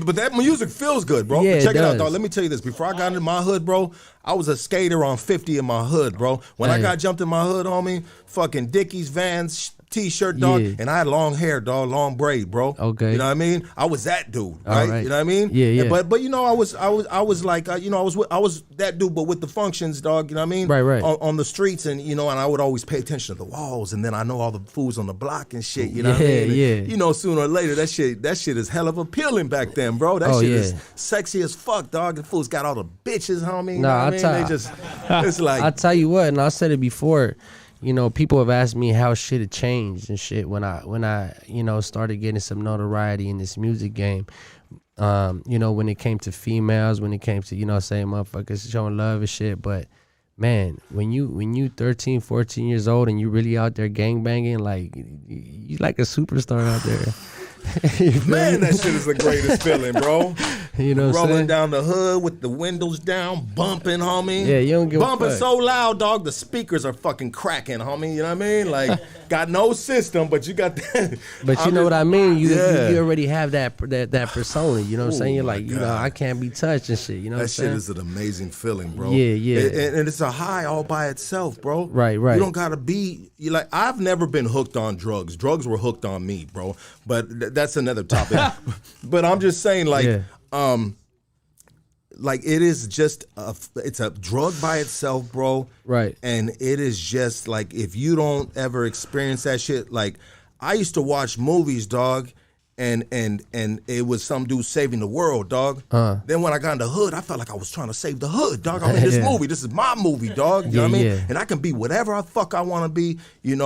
Speaker 1: but that music feels good, bro.
Speaker 2: Yeah,
Speaker 1: Check it out,
Speaker 2: does.
Speaker 1: dog. Let me tell you this. Before I got into my hood, bro, I was a skater on 50 in my hood, bro. When I got jumped in my hood, homie, fucking Dickies, Vans, T-shirt, dog, and I had long hair, dog, long braid, bro.
Speaker 2: Okay,
Speaker 1: you know what I mean? I was that dude, right? You know what I mean?
Speaker 2: Yeah.
Speaker 1: But I was like, I was that dude, but with the functions, dog. You know what I mean?
Speaker 2: Right.
Speaker 1: On the streets, and and I would always pay attention to the walls, and then I know all the fools on the block and shit. You know what I mean?
Speaker 2: Yeah.
Speaker 1: And, sooner or later, that shit is hell of appealing back then, bro. That shit is sexy as fuck, dog. The fools got all the bitches, homie. You know what I mean? It's like
Speaker 2: I tell you what, and I said it before. People have asked me how shit had changed and shit when I started getting some notoriety in this music game. When it came to females, when it came to, saying motherfuckers showing love and shit. But man, when you 13, 14 years old and you really out there gangbanging, like you like a superstar out there.
Speaker 1: Man, that shit is the greatest feeling, bro.
Speaker 2: You know what I'm
Speaker 1: rolling
Speaker 2: saying?
Speaker 1: down the hood with the windows down, bumping, homie.
Speaker 2: Yeah, you don't give
Speaker 1: bumping
Speaker 2: a fuck.
Speaker 1: so loud, dog. The speakers are fucking cracking, homie. You know what I mean? Like, got no system, but you got that.
Speaker 2: But you know what I mean? You already have that persona. You know what I'm saying? You're like, I can't be touched and shit. You know what I'm saying?
Speaker 1: That shit is an amazing feeling, bro.
Speaker 2: Yeah.
Speaker 1: And it's a high all by itself, bro.
Speaker 2: Right.
Speaker 1: You don't gotta be. I've never been hooked on drugs. Drugs were hooked on me, bro. But that's another topic. But I'm just saying, it is just it's a drug by itself, bro.
Speaker 2: Right.
Speaker 1: And it is just like, if you don't ever experience that shit, like I used to watch movies, dog, and it was some dude saving the world, dog. Then when I got in the hood, I felt like I was trying to save the hood, dog. I'm in this movie. This is my movie, dog. You know what I mean?
Speaker 2: Yeah.
Speaker 1: And I can be whatever I fuck I want to be, and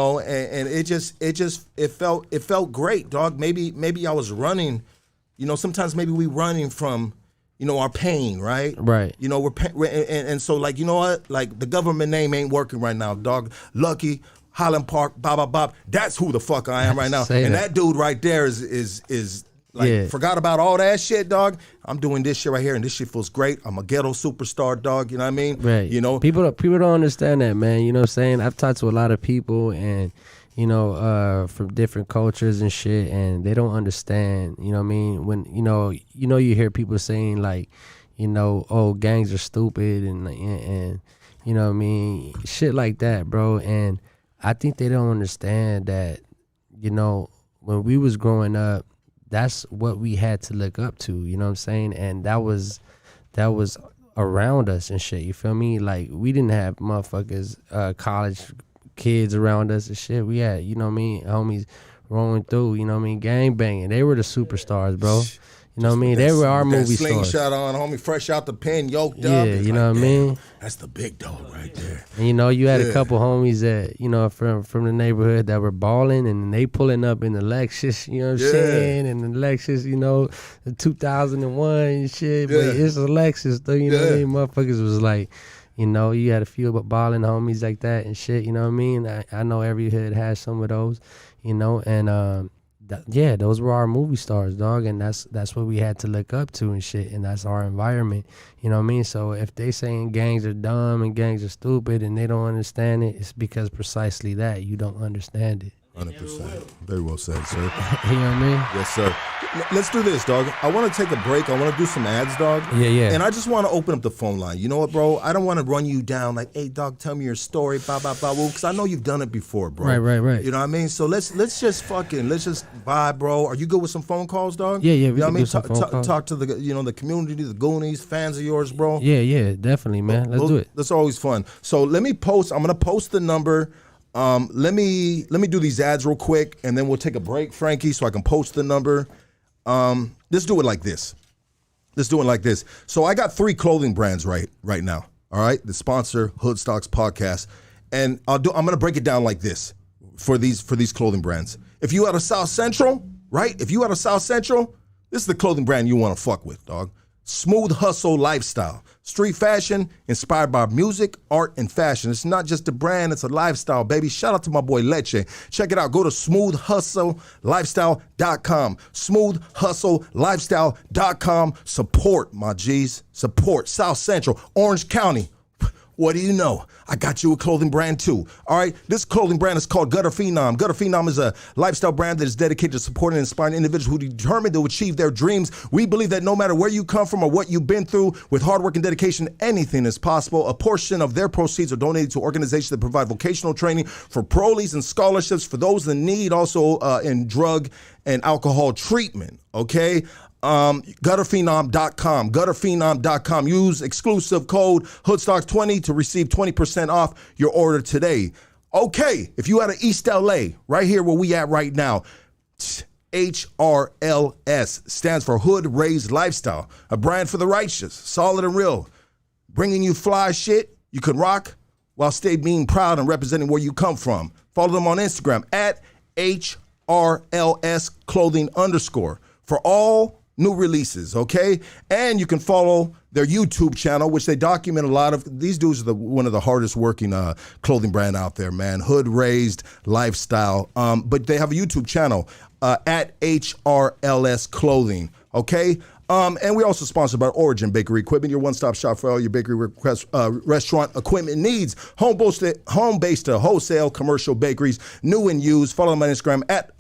Speaker 1: it felt great, dog. Maybe I was running, sometimes maybe we running from, our pain, right?
Speaker 2: Right.
Speaker 1: And so, like, you know what? Like, the government name ain't working right now, dog. Lucky, Highland Park, Bob. That's who the fuck I am right now. And that dude right there is like, forgot about all that shit, dog. I'm doing this shit right here, and this shit feels great. I'm a ghetto superstar, dog. You know what I mean?
Speaker 2: Right. People don't understand that, man. You know what I'm saying? I've talked to a lot of people, and from different cultures and shit, and they don't understand, you know what I mean? When, you hear people saying like, oh, gangs are stupid and you know what I mean? Shit like that, bro. And I think they don't understand that, when we was growing up, that's what we had to look up to, you know what I'm saying? And that was around us and shit, you feel me? Like, we didn't have motherfuckers, college kids around us and shit. We had, homies rolling through, gang banging. They were the superstars, bro. You know what I mean? They were our movie stars.
Speaker 1: Slingshot on, homie, fresh out the pen, yoked up.
Speaker 2: Yeah, you know what I mean?
Speaker 1: That's the big dog right there.
Speaker 2: And you had a couple homies that, from the neighborhood that were balling, and they pulling up in the Lexus, you know what I'm saying? And the Lexus, the 2001 and shit. But it's a Lexus, though, you know what I mean? Motherfuckers was like, you had a few balling homies like that and shit, you know what I mean? I know every hood has some of those, and those were our movie stars, dog, and that's what we had to look up to and shit, and that's our environment, you know what I mean? So if they saying gangs are dumb and gangs are stupid and they don't understand it, it's because precisely that, you don't understand it.
Speaker 1: 100%. Very well said, sir.
Speaker 2: You know what I mean?
Speaker 1: Yes, sir. Let's do this, dog. I want to take a break. I want to do some ads, dog.
Speaker 2: Yeah.
Speaker 1: And I just want to open up the phone line. You know what, bro? I don't want to run you down like, hey, dog, tell me your story, blah, blah, blah, because I know you've done it before, bro.
Speaker 2: Right.
Speaker 1: You know what I mean? So let's just vibe, bro. Are you good with some phone calls, dog?
Speaker 2: Yeah.
Speaker 1: You know what I mean? Talk to the the community, the Goonies, fans of yours, bro.
Speaker 2: Yeah, definitely, man. Let's do it.
Speaker 1: That's always fun. So let me post. I'm gonna post the number. Let me do these ads real quick, and then we'll take a break, Frankie, so I can post the number. Let's do it like this. So I got 3 clothing brands right now. All right, the sponsor Hood Stocks podcast, and I'm gonna break it down like this for these clothing brands. If you out of South Central, right? If you out of South Central, this is the clothing brand you want to fuck with, dog. Smooth Hustle Lifestyle. Street fashion inspired by music, art, and fashion. It's not just a brand, it's a lifestyle, baby. Shout out to my boy Leche. Check it out. Go to smoothhustlelifestyle.com. Smoothhustlelifestyle.com. Support, my G's. Support South Central, Orange County. What do you know? I got you a clothing brand too. All right, this clothing brand is called Gutter Phenom. Gutter Phenom is a lifestyle brand that is dedicated to supporting and inspiring individuals who are determined to achieve their dreams. We believe that no matter where you come from or what you've been through, with hard work and dedication, anything is possible. A portion of their proceeds are donated to organizations that provide vocational training for parolees and scholarships for those in need, also in drug and alcohol treatment. Okay. Gutterphenom.com. Use exclusive code Hoodstocks20 to receive 20% off your order today. Okay, if you out of East LA, right here where we at right now, HRLS stands for Hood Raised Lifestyle, a brand for the righteous, solid and real, bringing you fly shit you can rock while stay being proud and representing where you come from. Follow them on Instagram at HRLS clothing _ for all new releases, okay? And you can follow their YouTube channel, which they document a lot of. These dudes are one of the hardest working clothing brand out there, man. Hood Raised Lifestyle. But they have a YouTube channel at HRLS Clothing, okay? And we're also sponsored by Origin Bakery Equipment, your one-stop shop for all your bakery restaurant equipment needs. Home-based to wholesale commercial bakeries, new and used. Follow them on Instagram at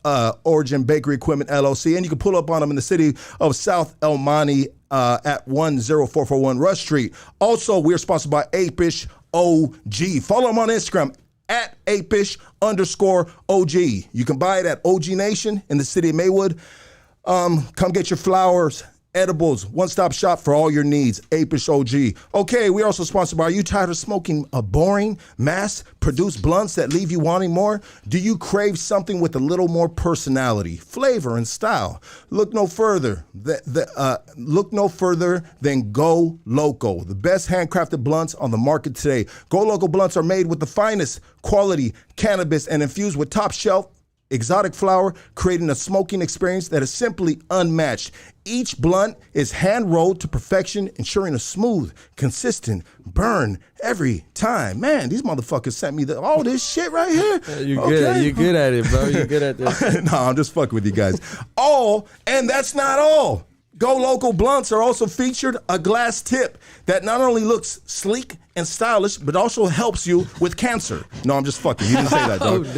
Speaker 1: Origin Bakery Equipment LLC. And you can pull up on them in the city of South El Monte at 10441 Rush Street. Also, we're sponsored by Apish OG. Follow them on Instagram at Apish_OG. You can buy it at OG Nation in the city of Maywood. Come get your flowers, edibles, one-stop shop for all your needs. Apish OG. Okay, we're also sponsored by, are you tired of smoking a boring, mass-produced blunts that leave you wanting more? Do you crave something with a little more personality, flavor, and style? Look no further. Look no further than Go Loco, the best handcrafted blunts on the market today. Go Loco blunts are made with the finest quality cannabis and infused with top-shelf exotic flower, creating a smoking experience that is simply unmatched. Each blunt is hand-rolled to perfection, ensuring a smooth, consistent burn every time. Man, these motherfuckers sent me all this shit right here.
Speaker 2: You're good at it, bro. You're good at this.
Speaker 1: No, I'm just fucking with you guys. And that's not all. Go Local blunts are also featured a glass tip that not only looks sleek and stylish, but also helps you with cancer. No, I'm just fucking. You didn't say that, dog.
Speaker 2: Oh,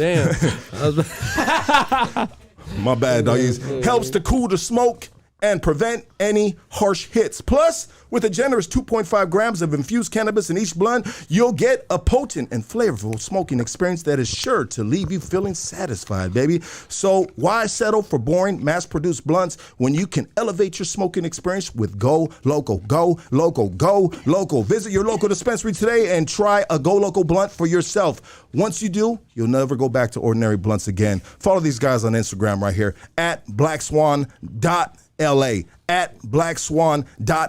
Speaker 2: damn.
Speaker 1: My bad, dog. It helps to cool the smoke and prevent any harsh hits. Plus, with a generous 2.5 grams of infused cannabis in each blunt, you'll get a potent and flavorful smoking experience that is sure to leave you feeling satisfied, baby. So why settle for boring, mass-produced blunts when you can elevate your smoking experience with Go Local? Go Local. Go Local. Visit your local dispensary today and try a Go Local blunt for yourself. Once you do, you'll never go back to ordinary blunts again. Follow these guys on Instagram right here at blackswan.la, at blackswan.la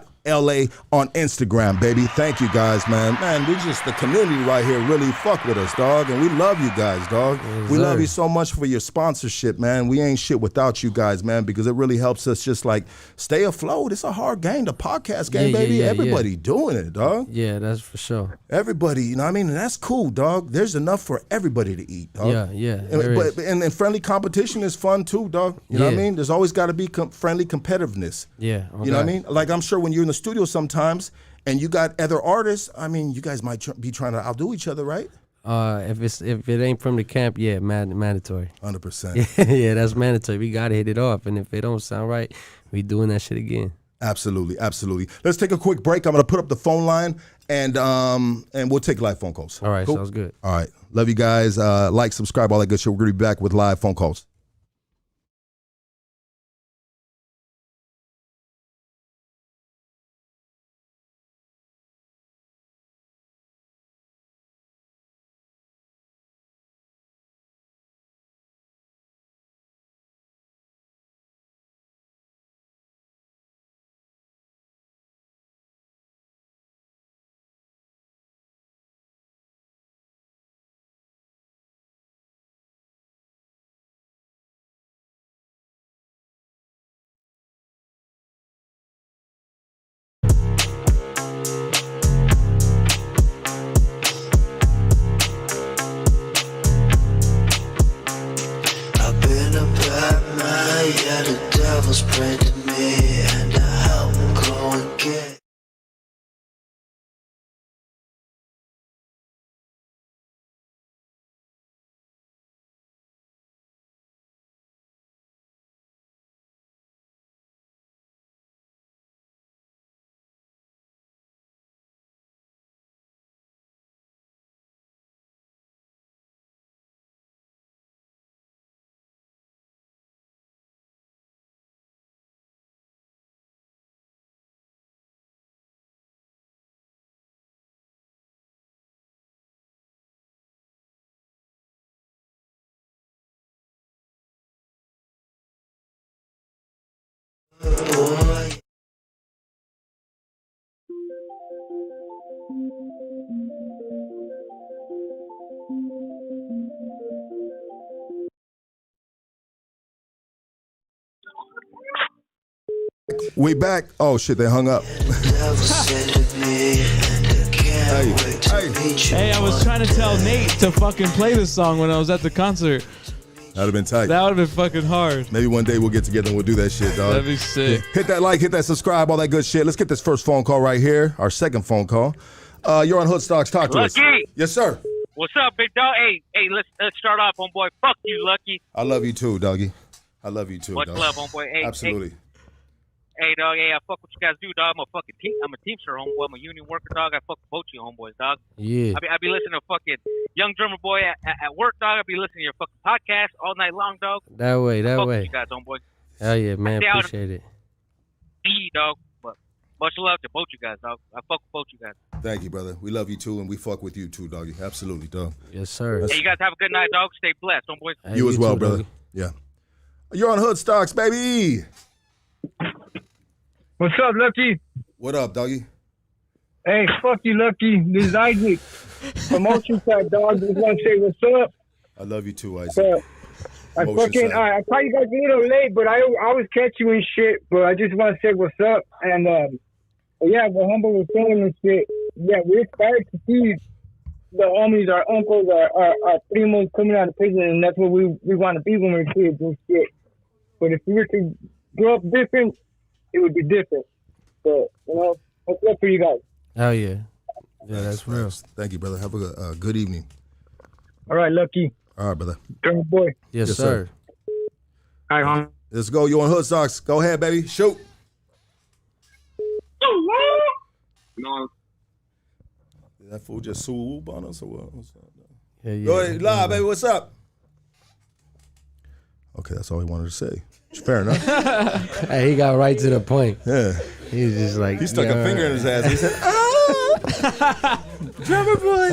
Speaker 1: on Instagram, baby. Thank you guys, man. Man, we just, the community right here really fuck with us, dog. And we love you guys, dog.
Speaker 2: Yes,
Speaker 1: we
Speaker 2: sir.
Speaker 1: love you so much for your sponsorship, man. We ain't shit without you guys, man, because it really helps us just like stay afloat. It's a hard game, the podcast game, baby. Everybody doing it, dog.
Speaker 2: Yeah, that's for sure.
Speaker 1: Everybody, you know what I mean? And that's cool, dog. There's enough for everybody to eat, dog.
Speaker 2: Yeah.
Speaker 1: And friendly competition is fun too, dog. You know what I mean? There's always got to be friendly competitiveness.
Speaker 2: Yeah. Okay.
Speaker 1: You know what I mean? Like, I'm sure when you're in the studio sometimes and you got other artists, I mean, you guys might be trying to outdo each other, right?
Speaker 2: If it ain't from the camp, yeah, mandatory.
Speaker 1: 100%.
Speaker 2: Yeah, that's mandatory. We gotta hit it off, and if it don't sound right, we doing that shit again.
Speaker 1: Absolutely, absolutely. Let's take a quick break. I'm gonna put up the phone line, and we'll take live phone calls.
Speaker 2: All right,
Speaker 1: cool?
Speaker 2: Sounds good.
Speaker 1: All right, love you guys. Like, subscribe, all that good shit. We're gonna be back with live phone calls.
Speaker 4: The devil's prayed to me, and I help him go and get. Boy.
Speaker 1: We back. Oh shit, they hung up.
Speaker 3: Hey, I was trying to tell Nate to fucking play this song when I was at the concert.
Speaker 1: That'd have been tight.
Speaker 3: That would have been fucking hard.
Speaker 1: Maybe one day we'll get together and we'll do that shit, dog.
Speaker 3: That'd be sick.
Speaker 1: Hit that like, hit that subscribe, all that good shit. Let's get this first phone call right here. Our second phone call. You're on Hood Stocks. Talk to us.
Speaker 5: Lucky.
Speaker 1: Yes, sir.
Speaker 5: What's up, big dog? Hey, let's start off, homeboy. Fuck you, Lucky.
Speaker 1: I love you too, doggy. I love you too,
Speaker 5: Much
Speaker 1: dog.
Speaker 5: love, homeboy. Hey,
Speaker 1: absolutely.
Speaker 5: Hey, dog. Hey, I fuck what you guys do, dog. I'm a teamster, homeboy. I'm a union worker, dog. I fuck both you, homeboys, dog.
Speaker 2: Yeah.
Speaker 5: I be listening to fucking Young Drummer Boy at work, dog. I be listening to your fucking podcast all night long, dog.
Speaker 2: That way.
Speaker 5: Fuck with you guys, homeboy.
Speaker 2: Hell yeah, man.
Speaker 5: I
Speaker 2: Appreciate it.
Speaker 5: Dog. But much love to both you guys, dog. I fuck with both you guys.
Speaker 1: Thank you, brother. We love you too, and we fuck with you too, doggy. Absolutely, dog.
Speaker 2: Yes, sir.
Speaker 5: Hey, you guys have a good night, dog. Stay blessed, homeboys.
Speaker 2: Hey,
Speaker 1: You as well,
Speaker 2: too,
Speaker 1: brother.
Speaker 2: doggy.
Speaker 1: Yeah. You're on Hood Stocks, baby.
Speaker 6: What's up, Lucky?
Speaker 1: What up, doggy?
Speaker 6: Hey, fuck you, Lucky. This is Isaac. Promotion side, dog. Just want to say what's up.
Speaker 1: I love you too, Isaac.
Speaker 6: I
Speaker 1: Promotion side.
Speaker 6: I caught you guys a little late, but I always catch you and shit. But I just want to say what's up. And, yeah, we're humble with feeling and shit. Yeah, we're excited to see the homies, our uncles, our primos coming out of prison, and that's what we want to be when we're kids and shit. But if we were to grow up different, it would be different. But, you know, what's up for you guys?
Speaker 2: Hell yeah. Yeah, that's real.
Speaker 1: Thank you, brother. Have a good evening.
Speaker 6: All right, Lucky.
Speaker 1: All right, brother.
Speaker 6: Drummer boy.
Speaker 2: Yes,
Speaker 1: Yes,
Speaker 2: sir.
Speaker 1: sir.
Speaker 6: All right, hon.
Speaker 1: Let's go. You're on Hood Stocks. Go ahead, baby. Shoot.
Speaker 5: No.
Speaker 1: Did that fool just swoop on us or what? What's up?
Speaker 2: Yeah, yeah.
Speaker 1: Go ahead, live, baby. What's up? Okay, that's all he wanted to say. Fair enough.
Speaker 2: Hey, he got right to the point.
Speaker 1: Yeah.
Speaker 2: He's just like
Speaker 1: He stuck a finger in his ass. He said, drummer boy.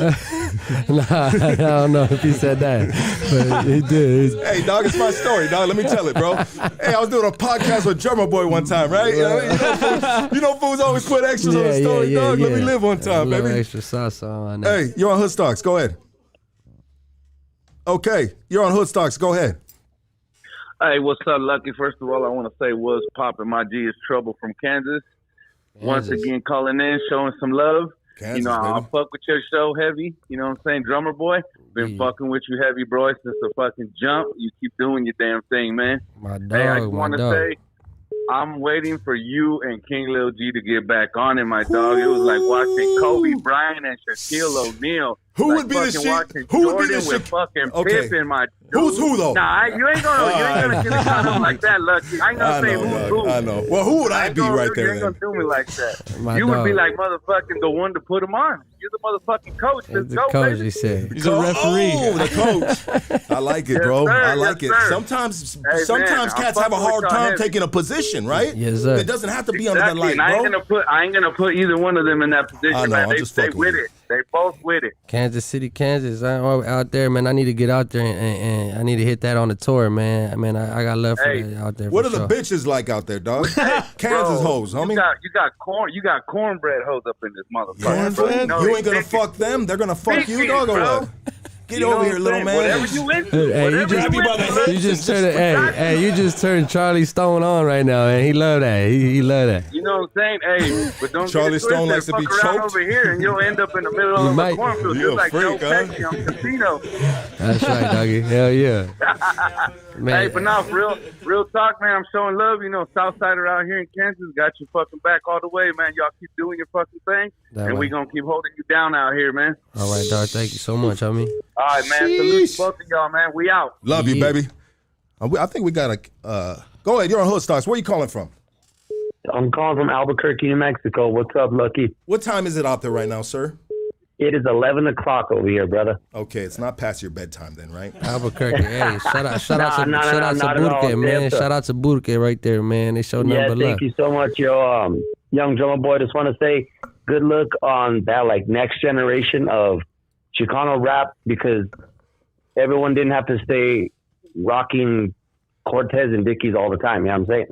Speaker 2: Nah, I don't know if he said that, but he did.
Speaker 1: Hey, dog, it's my story, dog. Let me tell it, bro. Hey, I was doing a podcast with Drummer Boy one time, right? You know fools always put extras on the story, dog. Let me live one time,
Speaker 2: a little
Speaker 1: baby.
Speaker 2: extra sauce on that.
Speaker 1: Hey, you're on Hood Stocks. Go ahead. Okay, you're on Hood Stocks. Go ahead.
Speaker 7: Hey, what's up, Lucky? First of all, I want to say what's poppin'. My G is Trouble from Kansas. Once again, calling in, showing some love.
Speaker 1: Kansas,
Speaker 7: you know, I
Speaker 1: baby.
Speaker 7: fuck with your show heavy. You know what I'm saying? Drummer Boy. Been fucking with you heavy, bro, since the fucking jump. You keep doing your damn thing, man.
Speaker 2: My dog,
Speaker 7: Hey, I just
Speaker 2: my
Speaker 7: want to
Speaker 2: dog.
Speaker 7: say, I'm waiting for you and King Lil G to get back on it, my dog. It was like watching Kobe Bryant and Shaquille O'Neal
Speaker 1: Who
Speaker 7: like
Speaker 1: would be the
Speaker 7: fucking
Speaker 1: shit?
Speaker 7: watching
Speaker 1: Who would be
Speaker 7: Jordan
Speaker 1: the
Speaker 7: with
Speaker 1: shit?
Speaker 7: fucking
Speaker 1: Okay.
Speaker 7: Pippen, my dude.
Speaker 1: Who's who though?
Speaker 7: Nah, you ain't gonna get it like that, Lucky. I ain't gonna say who's who.
Speaker 1: I know. Well, who would I be right
Speaker 7: You
Speaker 1: there
Speaker 7: ain't
Speaker 1: then?
Speaker 7: gonna do me like that.
Speaker 2: My
Speaker 7: You would be
Speaker 2: dog.
Speaker 7: like motherfucking the one to put him on. You're the motherfucking coach.
Speaker 2: He's
Speaker 7: Let's
Speaker 2: the
Speaker 7: go,
Speaker 2: coach,
Speaker 7: baby.
Speaker 2: he said.
Speaker 3: He's a referee.
Speaker 1: Oh, the coach. I like it, bro.
Speaker 7: Yes, sir.
Speaker 1: I like
Speaker 7: Yes,
Speaker 1: it.
Speaker 7: sir.
Speaker 1: Sometimes
Speaker 7: Hey,
Speaker 1: sometimes
Speaker 7: man,
Speaker 1: cats
Speaker 7: I'm
Speaker 1: have a
Speaker 7: fucking
Speaker 1: hard
Speaker 7: with y'all
Speaker 1: time
Speaker 7: heavy.
Speaker 1: taking a position, right?
Speaker 2: Yes, sir.
Speaker 1: It doesn't have to be under the
Speaker 7: Exactly.
Speaker 1: light,
Speaker 7: and I ain't gonna put either one of them in that position.
Speaker 1: I know,
Speaker 7: Man.
Speaker 1: I'm
Speaker 7: They
Speaker 1: just
Speaker 7: stay
Speaker 1: fucking
Speaker 7: with
Speaker 1: with you.
Speaker 7: it. They both with it.
Speaker 2: Kansas City, Kansas. I'm out there, man. I need to get out there and I need to hit that on the tour, man. I mean, I got love for
Speaker 7: Hey,
Speaker 2: that out there.
Speaker 1: What are
Speaker 2: for
Speaker 1: the
Speaker 2: sure.
Speaker 1: bitches like out there, dog? Kansas
Speaker 7: Bro,
Speaker 1: hoes, homie.
Speaker 7: You got cornbread hoes up in this motherfucker.
Speaker 1: Cornbread?
Speaker 7: know
Speaker 1: You
Speaker 7: they
Speaker 1: ain't gonna
Speaker 7: think
Speaker 1: fuck them. They're gonna fuck
Speaker 7: Big
Speaker 1: you,
Speaker 7: shit,
Speaker 1: dog, or
Speaker 7: bro.
Speaker 1: what? Get
Speaker 7: You know
Speaker 1: over
Speaker 7: what
Speaker 1: here,
Speaker 7: I'm
Speaker 1: little
Speaker 7: saying?
Speaker 1: man.
Speaker 7: Whatever you into.
Speaker 2: Hey, you
Speaker 7: whatever
Speaker 2: just,
Speaker 7: you into,
Speaker 2: you just turned you just turned Charlie Stone on right now, man. He love that. He love that.
Speaker 7: You know what I'm saying? Hey, but don't
Speaker 1: Charlie
Speaker 7: get it
Speaker 1: Stone
Speaker 7: twisted.
Speaker 1: likes to be
Speaker 7: Fuck around
Speaker 1: choked.
Speaker 7: over here, and you'll end up in the middle
Speaker 2: You
Speaker 7: of
Speaker 2: might.
Speaker 7: a cornfield,
Speaker 1: You
Speaker 7: just
Speaker 1: a
Speaker 7: like Joe
Speaker 1: freak, huh?
Speaker 7: Pesci on Casino.
Speaker 2: That's right, doggy. Hell yeah. Man,
Speaker 7: Hey, but now, real talk, man. I'm showing love. You know, Southside around here in Kansas got you fucking back all the way, man. Y'all keep doing your fucking thing,
Speaker 2: That
Speaker 7: and
Speaker 2: way.
Speaker 7: we gonna keep holding you down out here, man.
Speaker 2: all right, dog. Thank you so much, homie.
Speaker 7: All right, man. Salute to both of y'all, man. We out.
Speaker 1: Love you,
Speaker 2: Yeah.
Speaker 1: baby. I think we got go ahead. You're on Hood Stocks. Where you calling from?
Speaker 8: I'm calling from Albuquerque, New Mexico. What's up, Lucky?
Speaker 1: What time is it out there right now, sir?
Speaker 8: It is 11 o'clock over here, brother.
Speaker 1: Okay, it's not past your bedtime then, right?
Speaker 2: Albuquerque. Hey, shout out to
Speaker 8: not at all.
Speaker 2: Burke, man.
Speaker 8: Yes, sir.
Speaker 2: Shout out to Burke right there, man. They showed
Speaker 8: Yeah,
Speaker 2: nothing but love.
Speaker 8: thank you so much, yo. Young drummer boy. Just want to say good luck on that, like, next generation of Chicano rap, because everyone didn't have to stay rocking Cortez and Dickies all the time. You know what I'm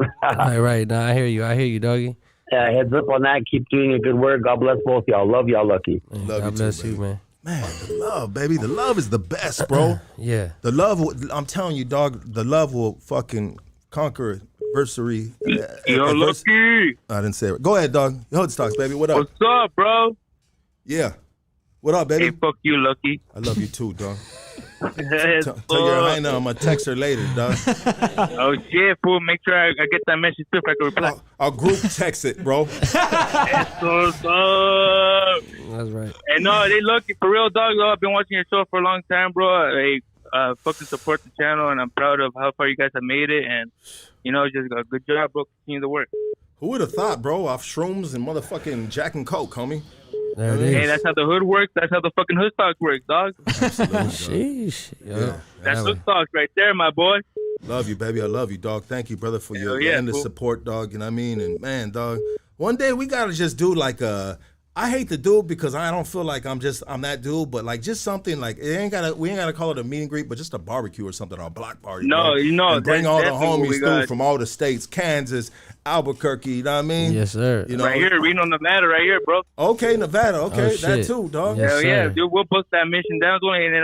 Speaker 8: saying?
Speaker 2: Right. Nah, I hear you, doggy.
Speaker 8: Heads up on that. Keep doing your good work. God bless both y'all. Love y'all, Lucky.
Speaker 1: Love
Speaker 2: God
Speaker 1: you
Speaker 2: bless
Speaker 1: too,
Speaker 2: you,
Speaker 1: baby.
Speaker 2: man.
Speaker 1: Man, the love, baby. The love is the best, bro.
Speaker 2: Yeah.
Speaker 1: The love, I'm telling you, dog, the love will fucking conquer adversity.
Speaker 7: Yo, Lucky.
Speaker 1: I didn't say it. Go ahead, dog. Hood Stocks, baby. What up?
Speaker 7: What's up, bro?
Speaker 1: Yeah. What up, baby?
Speaker 7: Hey, fuck you, Lucky.
Speaker 1: I love you too, dog.
Speaker 7: Yes,
Speaker 1: Tell your
Speaker 7: fuck.
Speaker 1: hyena I'm gonna text her later, dog.
Speaker 7: Oh shit, fool! Make sure I get that message too if I can reply.
Speaker 1: I'll group text it, bro.
Speaker 7: What's up?
Speaker 2: That's right.
Speaker 7: And no, they lucky for real, dog. Though I've been watching your show for a long time, bro. Hey, fucking support the channel, and I'm proud of how far you guys have made it. And you know, just a good job, bro. Continue the work.
Speaker 1: Who would have thought, bro? Off shrooms and motherfucking Jack and Coke, homie.
Speaker 2: There it
Speaker 7: Hey,
Speaker 2: is.
Speaker 7: that's how the hood works. That's how the fucking hood stocks work, dog.
Speaker 2: Sheesh. Yo.
Speaker 1: Yeah.
Speaker 7: That's hood stocks right there, my boy.
Speaker 1: Love you, baby. I love you, dog. Thank you, brother, for your
Speaker 7: Hell yeah,
Speaker 1: endless
Speaker 7: fool.
Speaker 1: support, dog. You know what I mean? And man, dog, one day we gotta just do like I hate to do it because I don't feel like I'm that dude, but like just something like we ain't gotta call it a meet and greet, but just a barbecue or something or a block party.
Speaker 7: No,
Speaker 1: bro.
Speaker 7: you know,
Speaker 1: and bring
Speaker 7: that's
Speaker 1: all the
Speaker 7: definitely what
Speaker 1: homies
Speaker 7: we
Speaker 1: through
Speaker 7: got.
Speaker 1: from all the states, Kansas, Albuquerque. You know what I mean?
Speaker 2: Yes, sir.
Speaker 1: You know,
Speaker 7: Right here, Reno, Nevada, right here, bro.
Speaker 1: okay, Nevada, okay,
Speaker 2: Oh,
Speaker 1: that
Speaker 2: shit.
Speaker 1: too, dog.
Speaker 2: Yes,
Speaker 7: Hell yeah,
Speaker 2: sir.
Speaker 7: dude. We'll bust that mission down. It's only an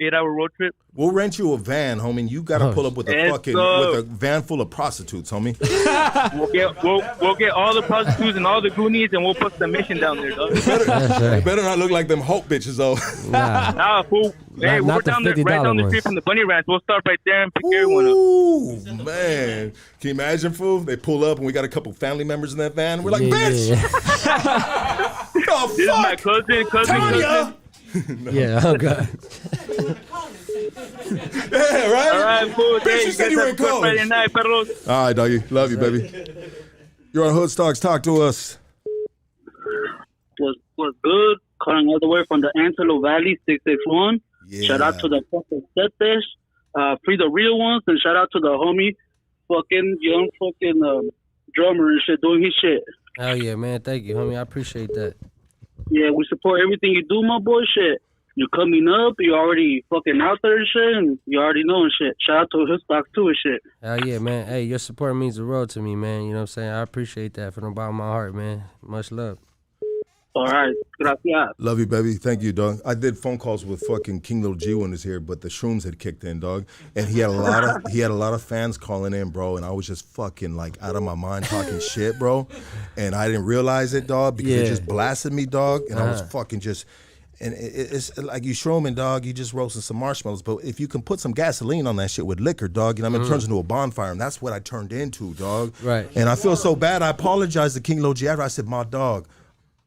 Speaker 7: 8-hour road trip.
Speaker 1: We'll rent you a van, homie. And you gotta pull up with a
Speaker 7: Yes,
Speaker 1: fucking
Speaker 7: sir.
Speaker 1: with a van full of prostitutes, homie.
Speaker 7: We'll get all the prostitutes and all the goonies, and we'll bust the mission down there, dog.
Speaker 2: That's
Speaker 1: They
Speaker 2: right.
Speaker 1: better not look like them Hope bitches though.
Speaker 2: Nah.
Speaker 7: Nah, fool. Hey,
Speaker 2: Not
Speaker 7: we're
Speaker 2: the
Speaker 7: down there,
Speaker 2: $50
Speaker 7: right down the
Speaker 2: ones.
Speaker 7: street from the Bunny Ranch. We'll start right there and pick everyone up.
Speaker 1: Ooh, man. Can you imagine, fool? They pull up and we got a couple family members in that van. We're like, bitch,
Speaker 2: Yeah.
Speaker 1: the
Speaker 7: This is my
Speaker 1: fuck?
Speaker 7: cousin.
Speaker 1: Tanya!
Speaker 2: Yeah. Oh God.
Speaker 1: Yeah, right?
Speaker 7: All right, fool.
Speaker 1: Bitch,
Speaker 7: Hey,
Speaker 1: you
Speaker 7: you
Speaker 1: said
Speaker 7: guys
Speaker 1: you were
Speaker 7: have
Speaker 1: in
Speaker 7: a good
Speaker 1: college.
Speaker 7: Friday night, perros.
Speaker 1: All right, doggy. Love you, baby. You're on Hood Stocks. Talk to us.
Speaker 9: Was good. Calling all the way from the Antelope Valley, 661.
Speaker 1: Yeah.
Speaker 9: Shout out to the fucking Tetes. Free the real ones, and shout out to the homie, fucking young fucking drummer and shit, doing his shit.
Speaker 2: Oh yeah, man. Thank you, homie. I appreciate that.
Speaker 9: Yeah, we support everything you do, my boy. Shit, you coming up, you already fucking out there and shit, and you already know and shit. Shout out to his stock too and shit.
Speaker 2: Hell yeah, man. Hey, your support means the world to me, man. You know what I'm saying? I appreciate that from the bottom of my heart, man. Much love.
Speaker 9: All right, gracias.
Speaker 1: Love you, baby. Thank you, dog. I did phone calls with fucking King Lil G when he was here, but the shrooms had kicked in, dog. And he had a lot of fans calling in, bro. And I was just fucking like out of my mind talking shit, bro. And I didn't realize it, dog, because it
Speaker 2: Yeah.
Speaker 1: just blasted me, dog. And I was
Speaker 2: Uh-huh.
Speaker 1: fucking just. And it's like you shrooming, dog. You just roasting some marshmallows, but if you can put some gasoline on that shit with liquor, dog, you know what I mean, it turns into a bonfire, and that's what I turned into, dog.
Speaker 2: Right.
Speaker 1: And I feel so bad. I apologized to King Lil G after. I said, my dog,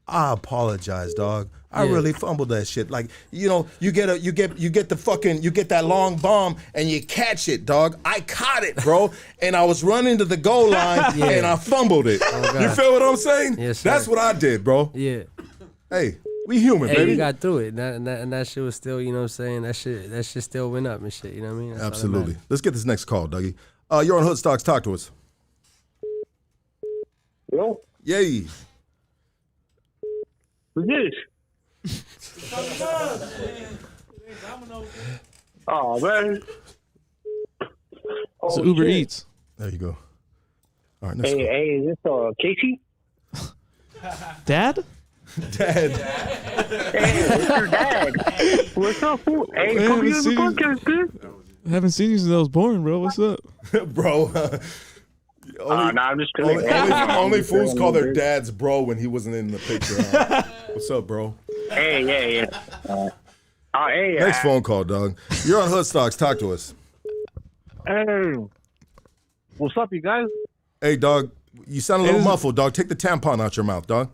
Speaker 1: I apologize, dog. I really fumbled that shit. Like, you know, you get that long bomb and you catch it, dog. I caught it, bro. And I was running to the goal line and I fumbled it. Oh, you feel what I'm saying?
Speaker 2: Yes, sir.
Speaker 1: That's what I did, bro.
Speaker 2: Yeah.
Speaker 1: Hey, we human, baby.
Speaker 2: You got through it. And that shit was still, you know what I'm saying? That shit still went up and shit, you know what I mean? That's
Speaker 1: absolutely. Let's get this next call, Dougie. You're on Hood Stocks. Talk to us.
Speaker 10: Hello?
Speaker 1: Yay.
Speaker 10: Who's this? Oh, man.
Speaker 3: It's Uber
Speaker 10: shit.
Speaker 3: Eats.
Speaker 1: There you go. All right, next call.
Speaker 10: Hey, is this Casey?
Speaker 3: Dad?
Speaker 1: Dad.
Speaker 10: Hey, it's your dad. What's up, fool? Hey, come here on the podcast, dude.
Speaker 3: I haven't seen you since I was born, bro. What's up?
Speaker 1: Bro.
Speaker 10: I'm just kidding.
Speaker 1: Only fools call their dads bro when he wasn't in the picture. What's up, bro?
Speaker 10: Hey, yeah. Hey.
Speaker 1: Next phone call, dog. You're on Hood Stocks. Talk to us.
Speaker 10: Hey. What's up, you guys?
Speaker 1: Hey, dog. You sound a little muffled, dog. Take the tampon out your mouth, dog.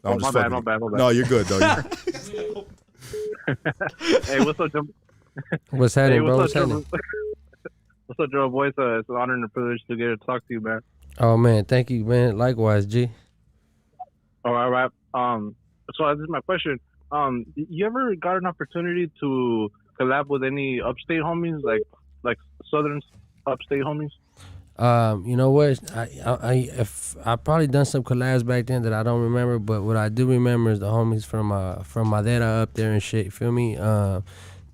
Speaker 1: No,
Speaker 10: my bad.
Speaker 1: No, you're good, dog.
Speaker 10: Hey, what's up, Jim?
Speaker 2: What's happening, bro? What's happening?
Speaker 10: What's up, Joe Boys? It's an honor and a privilege to get to talk to you, man.
Speaker 2: Oh, man. Thank you, man. Likewise, G.
Speaker 10: All right. So this is my question. You ever got an opportunity to collab with any upstate homies, like southern upstate homies?
Speaker 2: You know what? I probably done some collabs back then that I don't remember, but what I do remember is the homies from Madera up there and shit. You feel me?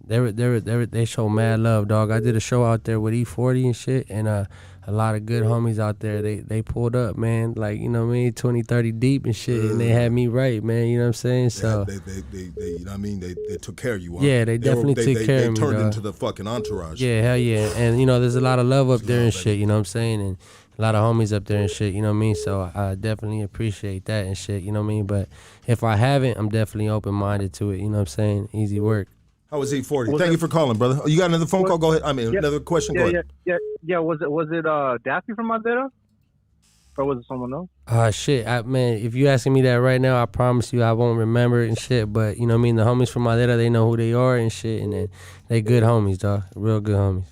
Speaker 2: They show mad love, dog. I did a show out there with E40 and shit, and a lot of good homies out there. They pulled up, man, like, you know what I mean, 20, 30 deep and shit, and they had me right, man. You know what I'm saying? So
Speaker 1: they you know what I mean? They took care of you. Huh?
Speaker 2: Yeah, they definitely took care of me.
Speaker 1: They turned
Speaker 2: dog.
Speaker 1: into the fucking entourage.
Speaker 2: Yeah, hell yeah. And you know, there's a lot of love up there and shit. You know what I'm saying? And a lot of homies up there and shit. You know what I mean? So I definitely appreciate that and shit. You know what I mean? But if I haven't, I'm definitely open minded to it. You know what I'm saying? Easy work.
Speaker 1: How was E40? Thank you for calling, brother. Oh, you got another phone call? Go ahead. Another question? Go ahead.
Speaker 10: Yeah. Was it Daffy from Madera? Or was it someone else?
Speaker 2: Shit, man, if you asking me that right now, I promise you I won't remember it and shit. But, you know what I mean? The homies from Madera, they know who they are and shit. And then they good homies, dog. Real good homies.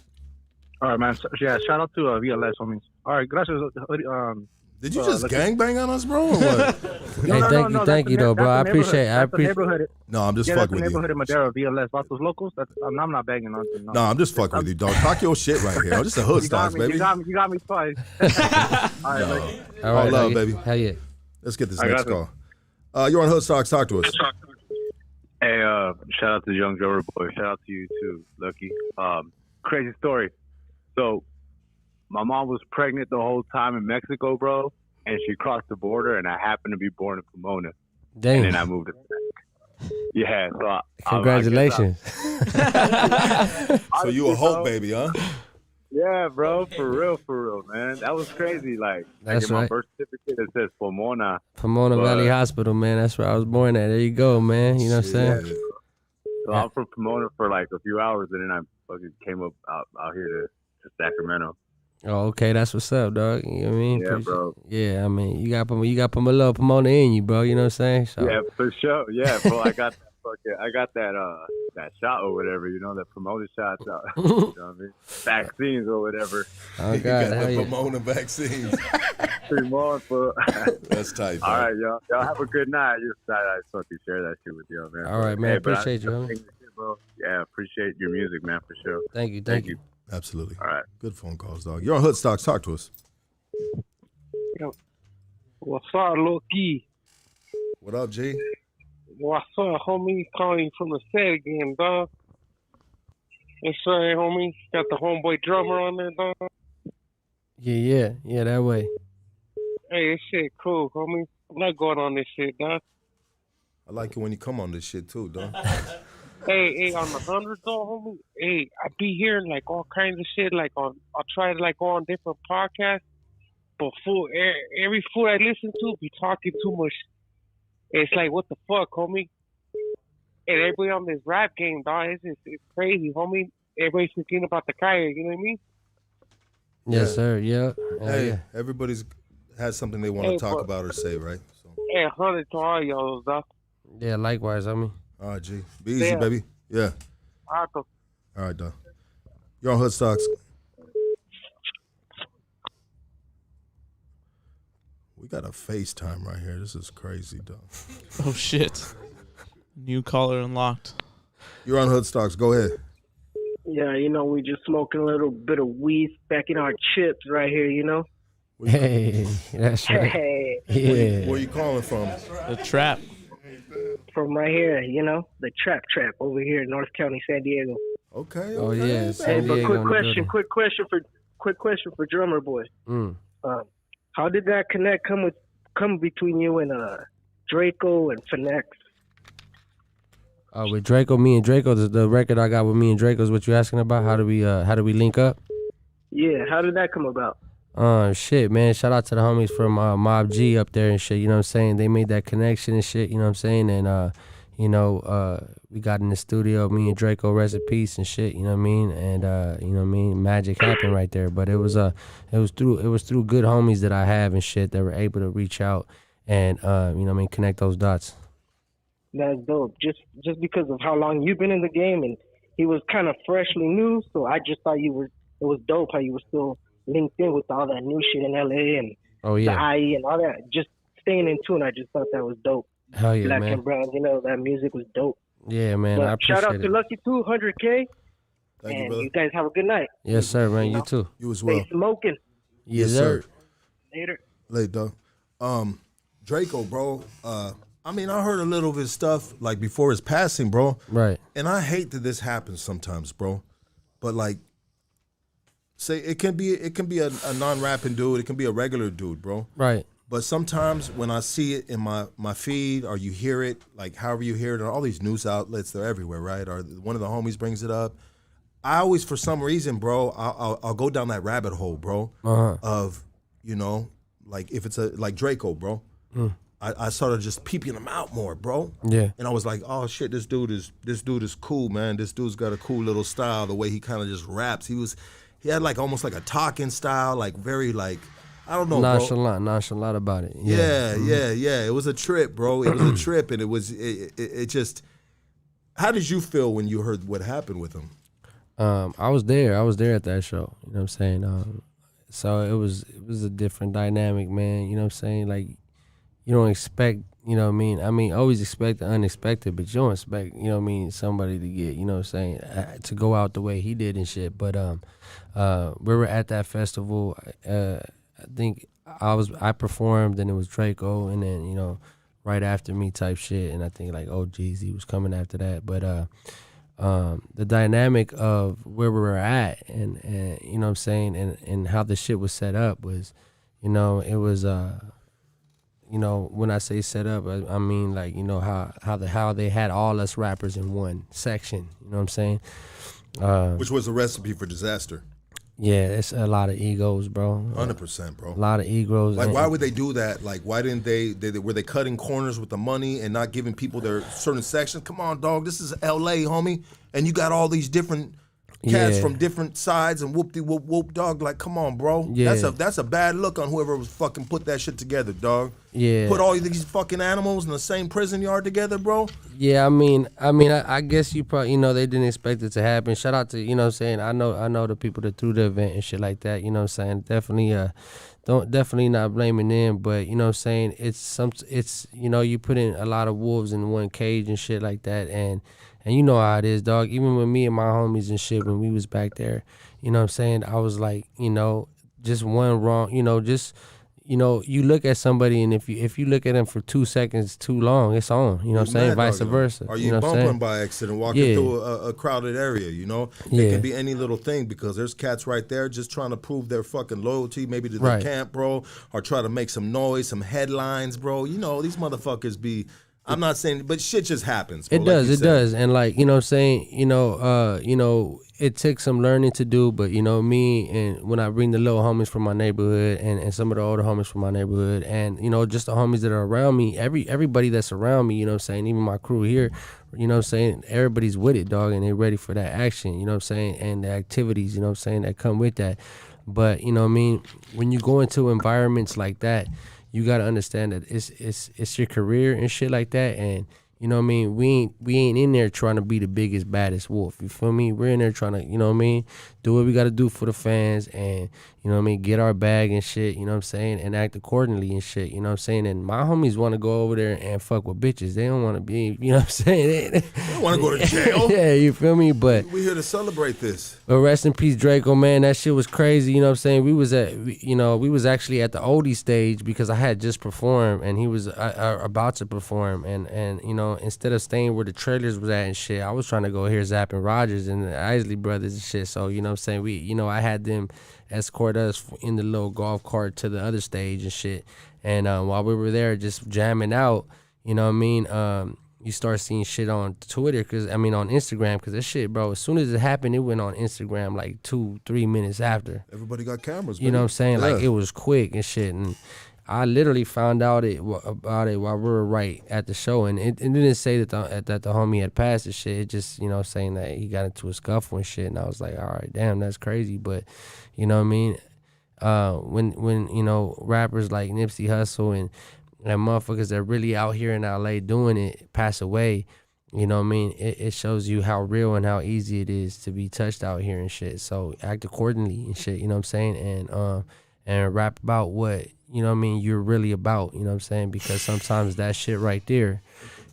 Speaker 10: All right, man. Yeah, shout out to VLS homies. All right, gracias.
Speaker 1: Did you just gangbang on us, bro, or what?
Speaker 2: Thank you, though, bro. I appreciate it.
Speaker 1: No, I'm just fucking with you.
Speaker 10: Neighborhood of Madera, VLS, Vatos Locos. I'm not begging on you.
Speaker 1: No, I'm just fucking with you, dog. Talk your shit right here. I'm just a Hood Stocks, baby.
Speaker 10: You got me twice. All right,
Speaker 1: all love, baby.
Speaker 2: Hell yeah.
Speaker 1: Let's get this next call. You're on Hood Stocks. Talk to us.
Speaker 11: Hey, shout out to the Young Joe Boy. Shout out to you too, Lucky. Crazy story. So, my mom was pregnant the whole time in Mexico, bro, and she crossed the border, and I happened to be born in Pomona.
Speaker 2: Damn.
Speaker 11: And then I moved to Yeah, so
Speaker 2: congratulations.
Speaker 1: So you a hope baby, huh?
Speaker 11: Yeah, bro, for real, man. That was crazy. Like
Speaker 2: That's
Speaker 11: in my
Speaker 2: right.
Speaker 11: birth certificate, it says Pomona.
Speaker 2: Pomona Valley Hospital, man. That's where I was born at. There you go, man. You know what I'm saying?
Speaker 11: So I'm from Pomona for like a few hours, and then I fucking came up out here to Sacramento.
Speaker 2: Oh, okay, that's what's up, dog. You know what I mean?
Speaker 11: Yeah, bro.
Speaker 2: Yeah, I mean, you got a little Pomona in you, bro. You know what I'm saying? So.
Speaker 11: Yeah, for sure. Yeah, bro. I got that shot or whatever. You know, that Pomona shots. You know what I mean? Vaccines or whatever.
Speaker 2: Oh
Speaker 1: You
Speaker 2: God,
Speaker 1: got
Speaker 2: hell
Speaker 1: the
Speaker 2: yeah.
Speaker 1: Pomona vaccines.
Speaker 11: More, bro.
Speaker 1: That's tight,
Speaker 11: All
Speaker 1: bro.
Speaker 11: right, y'all have a good night. I just fucking share that shit with y'all, man.
Speaker 2: All right, man.
Speaker 11: Hey, but
Speaker 2: Appreciate you, homie.
Speaker 11: bro. Yeah, appreciate your music, man, for sure.
Speaker 2: Thank you.
Speaker 1: Absolutely.
Speaker 11: All right.
Speaker 1: Good phone calls, dog. You're on Hood Stocks. Talk to us.
Speaker 12: What's up, Loki?
Speaker 1: What up, G?
Speaker 12: What's up, homie? Calling from the set again, dog. Yes, sir, homie. Got the homeboy drummer on there, dog.
Speaker 2: Yeah, that way.
Speaker 12: Hey, this shit cool, homie. I like going on this shit, dog.
Speaker 1: I like it when you come on this shit too, dog.
Speaker 12: Hey, on the 100 though, homie. Hey, I be hearing like all kinds of shit. Like I'll try to like go on different podcasts, but every fool I listen to be talking too much. It's like, what the fuck, homie? And everybody on this rap game, dog, it's crazy, homie. Everybody's thinking about the guy, you know what I mean?
Speaker 2: Yes, sir. Yeah.
Speaker 1: Hey,
Speaker 2: yeah.
Speaker 1: everybody's has something they want to talk about or say, right? So
Speaker 12: Hey, 100 to all y'all, dog.
Speaker 2: Yeah, likewise, homie.
Speaker 1: All right, G. Be easy,
Speaker 12: Yeah.
Speaker 1: baby. Yeah.
Speaker 12: All right,
Speaker 1: All right, dog. You're on Hood Stocks. We got a FaceTime right here. This is crazy, dog.
Speaker 3: Oh shit! New caller unlocked.
Speaker 1: You're on Hood Stocks. Go ahead.
Speaker 13: Yeah, you know, we just smoking a little bit of weed, stacking our chips right here, you know?
Speaker 2: Hey, that's right.
Speaker 13: Hey.
Speaker 2: Yeah.
Speaker 1: Where you calling from?
Speaker 3: The Trap.
Speaker 13: From right here, you know? The Trap over here in North County, San Diego.
Speaker 1: Okay.
Speaker 2: Oh yeah,
Speaker 13: Hey,
Speaker 2: San
Speaker 13: but
Speaker 2: Diego.
Speaker 13: quick question for Drummer Boy.
Speaker 2: Mm.
Speaker 13: How did that connect come between you and Draco and Finex?
Speaker 2: With Draco, me and Draco, the record I got with me and Draco is what you asking about. How do we link up?
Speaker 13: Yeah, how did that come about?
Speaker 2: Shit, man. Shout out to the homies from Mob G up there and shit. You know what I'm saying? They made that connection and shit. You know what I'm saying? And we got in the studio, me and Draco, rest in peace and shit. You know what I mean? And you know what I mean? Magic happened right there. But it was through good homies that I have and shit that were able to reach out and you know what I mean, connect those dots.
Speaker 13: That's dope. Just because of how long you've been in the game, and he was kind of freshly new, so I just thought it was dope how you were still linked in with all that new shit in LA and the IE and all that. Just staying in tune, I just thought that was dope.
Speaker 2: Hell yeah,
Speaker 13: Black
Speaker 2: man.
Speaker 13: and Brown, you know, that music was dope.
Speaker 2: Yeah, man.
Speaker 13: But
Speaker 2: I appreciate
Speaker 13: shout out
Speaker 2: it.
Speaker 13: to Lucky 200K.
Speaker 1: Thank you,
Speaker 13: And
Speaker 1: brother.
Speaker 13: you guys have a good night.
Speaker 2: Yes, sir, man. You too.
Speaker 1: You as well.
Speaker 13: Stay smoking.
Speaker 2: Yes, sir.
Speaker 13: Later.
Speaker 1: Late, dog. Draco, bro. I mean, I heard a little of his stuff like before his passing, bro.
Speaker 2: Right.
Speaker 1: And I hate that this happens sometimes, bro. But like, say it can be a non-rapping dude, it can be a regular dude, bro.
Speaker 2: Right.
Speaker 1: But sometimes when I see it in my feed or you hear it, like however you hear it on all these news outlets, they're everywhere, right? Or one of the homies brings it up. I always, for some reason, bro, I'll go down that rabbit hole, bro, of, you know, like if it's like Draco, bro. I started just peeping him out more, bro.
Speaker 2: Yeah.
Speaker 1: And I was like, oh shit, this dude is cool, man. This dude's got a cool little style, the way he kind of just raps. He had like almost like a talking style, like very like, I don't know,
Speaker 2: nonchalant about it.
Speaker 1: Yeah. It was a trip, bro. It was a trip, and it just. How did you feel when you heard what happened with him?
Speaker 2: I was there. I was there at that show. You know what I'm saying? So it was a different dynamic, man. You know what I'm saying? Like, you don't expect, you know what I mean? I mean, always expect the unexpected, but you don't expect, you know what I mean, somebody to get, you know what I'm saying, to go out the way he did and shit. But we were at that festival. I think I performed, and it was Draco, and then, you know, right after me type shit, and I think like Jeezy was coming after that. But the dynamic of where we were at and you know what I'm saying, and how the shit was set up was, you know, it was you know, when I say set up, I mean like, you know, how they had all us rappers in one section, you know what I'm saying?
Speaker 1: Which was a recipe for disaster.
Speaker 2: Yeah, it's a lot of egos, bro.
Speaker 1: 100%, bro.
Speaker 2: A lot of egos.
Speaker 1: Like, why would they do that? Like, why didn't they were they cutting corners with the money and not giving people their certain sections? Come on, dog. This is L.A., homie. And you got all these different cats from different sides and whoop-de-whoop-whoop, dog. Like, come on, bro.
Speaker 2: Yeah.
Speaker 1: That's a bad look on whoever was fucking put that shit together, dog.
Speaker 2: Yeah.
Speaker 1: Put all these fucking animals in the same prison yard together, bro.
Speaker 2: Yeah, I guess you probably, you know, they didn't expect it to happen. Shout out to, you know what I'm saying, I know the people that threw the event and shit like that, you know what I'm saying? Definitely not blaming them, but you know what I'm saying, it's you know, you put in a lot of wolves in one cage and shit like that, and you know how it is, dog. Even with me and my homies and shit, when we was back there, you know what I'm saying, I was like, you know, just one wrong, you know, just, you know, you look at somebody, and if you look at them for 2 seconds too long, it's on. You know what I'm saying? Vice versa.
Speaker 1: Are you
Speaker 2: know
Speaker 1: bumping by accident, walking through a crowded area, you know? It can be any little thing, because there's cats right there just trying to prove their fucking loyalty, maybe to the camp, bro, or try to make some noise, some headlines, bro. You know, these motherfuckers be... I'm not saying, but shit just happens, bro.
Speaker 2: It does. And like, you know what I'm saying, you know, it took some learning to do, but you know, me, and when I bring the little homies from my neighborhood and some of the older homies from my neighborhood, and you know, just the homies that are around me, everybody that's around me, you know what I'm saying, even my crew here, you know what I'm saying, everybody's with it, dog, and they're ready for that action, you know what I'm saying, and the activities, you know what I'm saying, that come with that. But you know what I mean, when you go into environments like that, you gotta understand that it's your career and shit like that, and you know what I mean, we ain't in there trying to be the biggest, baddest wolf. You feel me? We're in there trying to, you know what I mean, do what we gotta do for the fans, and you know what I mean, get our bag and shit, you know what I'm saying, and act accordingly and shit, you know what I'm saying. And my homies wanna go over there and fuck with bitches. They don't wanna be, you know what I'm saying? They
Speaker 1: don't wanna go to jail.
Speaker 2: Yeah, you feel me? But
Speaker 1: we here to celebrate this.
Speaker 2: But rest in peace, Draco, man. That shit was crazy. You know what I'm saying? We was actually at the oldie stage because I had just performed and he was about to perform. And you know, instead of staying where the trailers was at and shit, I was trying to go hear Zapp and Rogers and the Isley Brothers and shit. So, you know what I'm saying? I had them escort us in the little golf cart to the other stage and shit. And while we were there just jamming out, you know what I mean? You start seeing shit on Twitter, on Instagram, because this shit, bro, as soon as it happened, it went on Instagram like 2-3 minutes after.
Speaker 1: Everybody got cameras,
Speaker 2: You know what I'm saying?
Speaker 1: Yeah.
Speaker 2: Like, it was quick and shit. And I literally found out about it while we were right at the show. And it didn't say that the homie had passed and shit. It just, you know, saying that he got into a scuffle and shit. And I was like, all right, damn, that's crazy. But, you know what I mean? When you know, rappers like Nipsey Hussle and motherfuckers that really out here in LA doing it pass away, you know what I mean? It shows you how real and how easy it is to be touched out here and shit. So act accordingly and shit, you know what I'm saying? And rap about what, you know what I mean, you're really about, you know what I'm saying? Because sometimes that shit right there,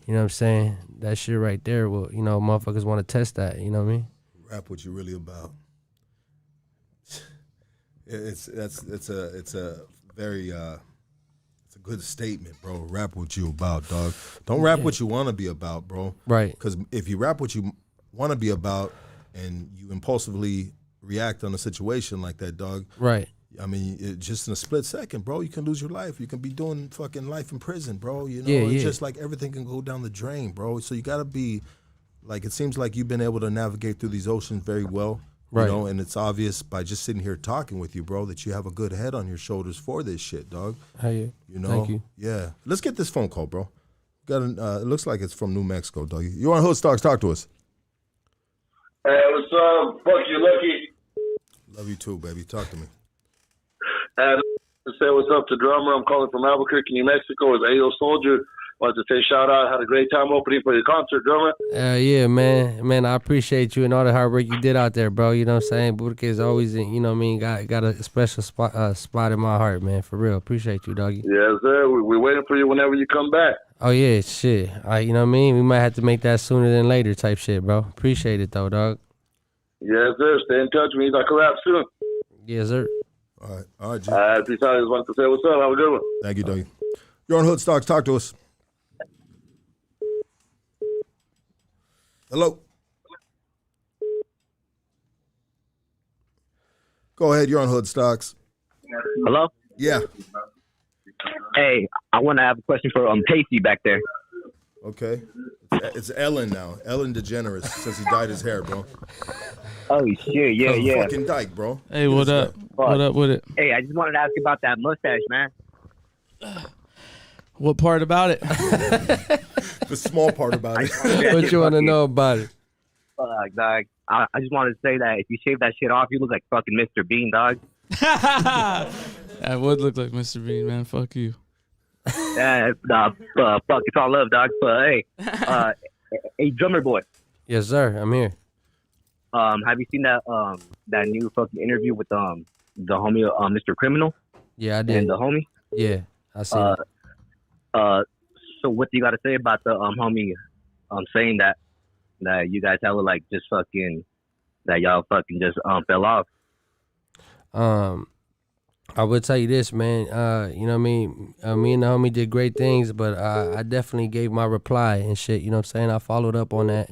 Speaker 2: you know what I'm saying? That shit right there will, you know, motherfuckers want to test that, you know what I mean?
Speaker 1: Rap what you're really about. It's a very it's a good statement, bro. Rap what you about, dog. Don't rap what you want to be about, bro.
Speaker 2: Right.
Speaker 1: Because if you rap what you want to be about and you impulsively react on a situation like that, dog.
Speaker 2: Right.
Speaker 1: I mean, just in a split second, bro, you can lose your life. You can be doing fucking life in prison, bro. You know, it's just like everything can go down the drain, bro. So you got to be, like, it seems like you've been able to navigate through these oceans very well.
Speaker 2: Right.
Speaker 1: You know, and it's obvious by just sitting here talking with you, bro, that you have a good head on your shoulders for this shit, dog.
Speaker 2: Hey,
Speaker 1: you know?
Speaker 2: thank you.
Speaker 1: Yeah. Let's get this phone call, bro. Got it looks like it's from New Mexico, dog. You're on Hood Stocks. Talk to us.
Speaker 14: Hey, what's up? Fuck you, Lucky.
Speaker 1: Love you too, baby. Talk to me.
Speaker 14: And to say what's up to Drummer. I'm calling from Albuquerque, New Mexico. It's AO Soldier. Wanted to say shout out. Had a great time opening for your concert, Drummer.
Speaker 2: Yeah, man, I appreciate you and all the hard work you did out there, bro. You know what I'm saying? Burke is always, you know what I mean, got a special spot in my heart, man, for real. Appreciate you, doggy.
Speaker 14: Yes, sir. We're waiting for you whenever you come back.
Speaker 2: Oh, yeah, shit. You know what I mean? We might have to make that sooner than later type shit, bro. Appreciate it, though, dog.
Speaker 14: Yes, sir. Stay in touch. We need to collab soon.
Speaker 2: Yes, sir.
Speaker 1: All right, G.
Speaker 14: Peace out. I just wanted to say what's up. Have a good one.
Speaker 1: Thank you, doggy. You're on Hood Stocks. Talk to us. Hello. Go ahead. You're on Hood Stocks.
Speaker 15: Hello?
Speaker 1: Yeah.
Speaker 15: Hey, I want to have a question for Tasty back there.
Speaker 1: Okay. It's Ellen now. Ellen DeGeneres since he dyed his hair, bro.
Speaker 15: Oh, shit. Yeah.
Speaker 1: Fucking dyke, bro.
Speaker 3: Hey, what up? What up with it?
Speaker 15: Hey, I just wanted to ask you about that mustache, man.
Speaker 3: What part about it?
Speaker 1: The small part about it.
Speaker 2: What you want to know about it?
Speaker 15: Dog. I just wanted to say that if you shave that shit off, you look like fucking Mr. Bean, dog.
Speaker 3: I would look like Mr. Bean, man. Fuck you.
Speaker 15: Fuck, it's all love, dog. But hey, hey, drummer boy.
Speaker 2: Yes, sir. I'm here.
Speaker 15: Have you seen that new fucking interview with the homie Mr. Criminal?
Speaker 2: Yeah, I did.
Speaker 15: And the homie?
Speaker 2: Yeah, I see it.
Speaker 15: So what do you got to say about the homie saying that you guys hella like just fucking that y'all fucking just fell off?
Speaker 2: I would tell you this, man. You know what I mean? Me and the homie did great things, but I definitely gave my reply and shit. You know what I'm saying? I followed up on that,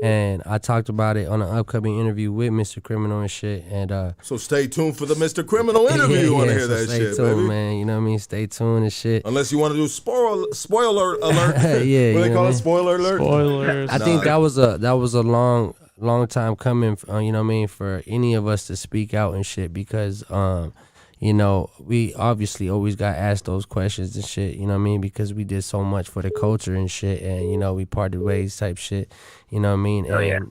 Speaker 2: and I talked about it on an upcoming interview with Mr. Criminal and shit. And
Speaker 1: so stay tuned for the Mr. Criminal interview. You want to hear that shit,
Speaker 2: stay tuned,
Speaker 1: baby?
Speaker 2: man. You know what I mean? Stay tuned and shit.
Speaker 1: Unless you want to do spoiler alert.
Speaker 2: Yeah,
Speaker 1: what they call it? Spoiler alert.
Speaker 3: Spoilers.
Speaker 2: I think that was a long time coming. You know what I mean? For any of us to speak out and shit, because you know, we obviously always got asked those questions and shit, you know what I mean? Because we did so much for the culture and shit, and, you know, we parted ways type shit, you know what I mean?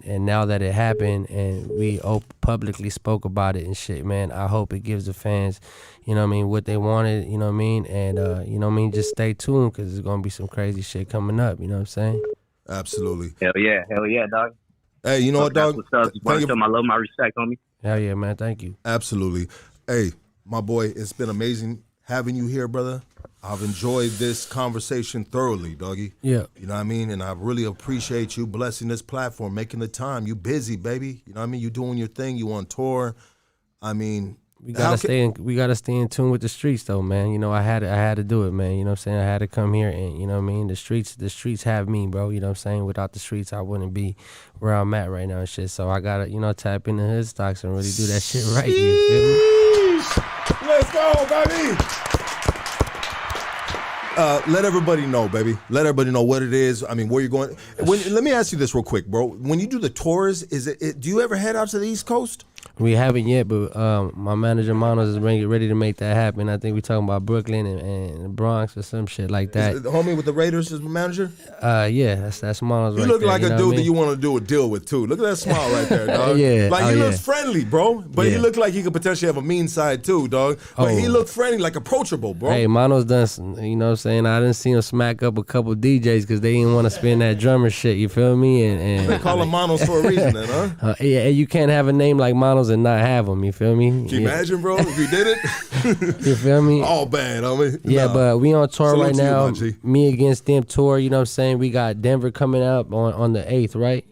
Speaker 2: And now that it happened and we publicly spoke about it and shit, man, I hope it gives the fans, you know what I mean, what they wanted, you know what I mean? And, you know what I mean, just stay tuned because there's going to be some crazy shit coming up, you know what I'm saying?
Speaker 1: Absolutely.
Speaker 15: Hell yeah, dog.
Speaker 1: Hey, you know what, dog?
Speaker 15: What's up? Just want to show my love, my respect, homie.
Speaker 2: Hell yeah, man. Thank you.
Speaker 1: Absolutely. Hey, my boy, it's been amazing having you here, brother. I've enjoyed this conversation thoroughly, doggy.
Speaker 2: Yeah.
Speaker 1: You know what I mean? And I really appreciate you blessing this platform, making the time. You busy, baby. You know what I mean? You doing your thing. You on tour. I mean,
Speaker 2: we gotta stay in tune with the streets though, man. You know, I had to do it, man. You know what I'm saying? I had to come here and, you know what I mean? The streets have me, bro. You know what I'm saying? Without the streets, I wouldn't be where I'm at right now and shit. So I gotta, you know, tap into hood stocks and really do that shit right. You feel me?
Speaker 1: Let's go, baby. Let everybody know, baby. Let everybody know what it is. I mean, where you're going. Let me ask you this real quick, bro. When you do the tours, do you ever head out to the East Coast?
Speaker 2: We haven't yet, but my manager Manos is ready to make that happen. I think we're talking about Brooklyn and the Bronx or some shit like that.
Speaker 1: Is the homie with the Raiders is the manager?
Speaker 2: Yeah, that's Manos.
Speaker 1: You look like a dude that you want to do a deal with too. Look at that smile right there, dog.
Speaker 2: Yeah,
Speaker 1: like he looks friendly, bro. But he look like he could potentially have a mean side too, dog. But he look friendly, like approachable, bro.
Speaker 2: Hey, Manos done, you know what I'm saying? I didn't see him smack up a couple DJs because they didn't want to spin that drummer shit. You feel me? And
Speaker 1: they call him Manos for a reason, then, huh?
Speaker 2: Yeah, you can't have a name like Manos and not have him. You feel me?
Speaker 1: Can you imagine, bro, if you did it?
Speaker 2: You feel me?
Speaker 1: All bad, homie.
Speaker 2: Yeah, but we on tour right now.
Speaker 1: You,
Speaker 2: me against them tour, you know what I'm saying? We got Denver coming up on the 8th, right?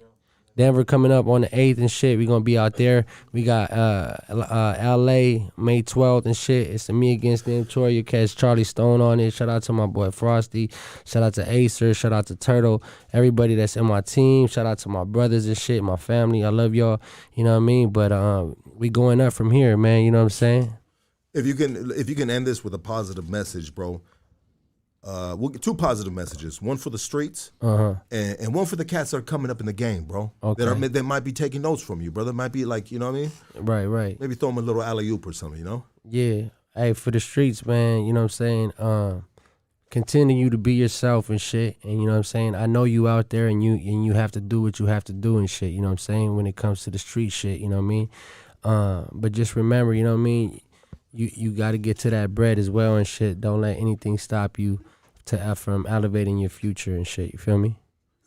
Speaker 2: Denver coming up on the 8th and shit. We gonna be out there. We got LA May 12th and shit. It's a me against them tour. You catch Charlie Stone on it. Shout out to my boy Frosty. Shout out to Acer. Shout out to Turtle. Everybody that's in my team. Shout out to my brothers and shit. My family. I love y'all. You know what I mean? But we going up from here, man. You know what I'm saying?
Speaker 1: If you can end this with a positive message, bro. We'll get 2 positive messages. One for the streets, and one for the cats that are coming up in the game, bro.
Speaker 2: Okay.
Speaker 1: That might be taking notes from you, brother. Might be like, you know what I mean?
Speaker 2: Right.
Speaker 1: Maybe throw them a little alley-oop or something, you know?
Speaker 2: Yeah. Hey, for the streets, man, you know what I'm saying? Continue to be yourself and shit. And you know what I'm saying? I know you out there and you have to do what you have to do and shit, you know what I'm saying? When it comes to the street shit, you know what I mean? But just remember, you know what I mean? You got to get to that bread as well and shit. Don't let anything stop you from elevating your future and shit. You feel me?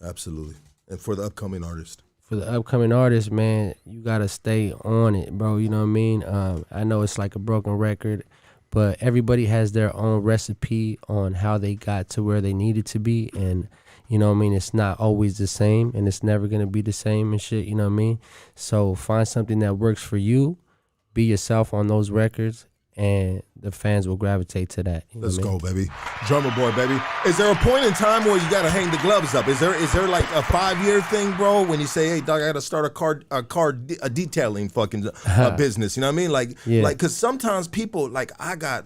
Speaker 1: Absolutely. And for the upcoming artist?
Speaker 2: For the upcoming artist, man, you got to stay on it, bro. You know what I mean? I know it's like a broken record, but everybody has their own recipe on how they got to where they needed to be. And, you know what I mean? It's not always the same, and it's never going to be the same and shit. You know what I mean? So find something that works for you. Be yourself on those records. And the fans will gravitate to that.
Speaker 1: Let's go, baby. Drummer boy, baby. Is there a point in time where you gotta hang the gloves up? Is there like a 5-year thing, bro? When you say, "Hey, dog, I gotta start a detailing fucking business." You know what I mean? Like, because sometimes people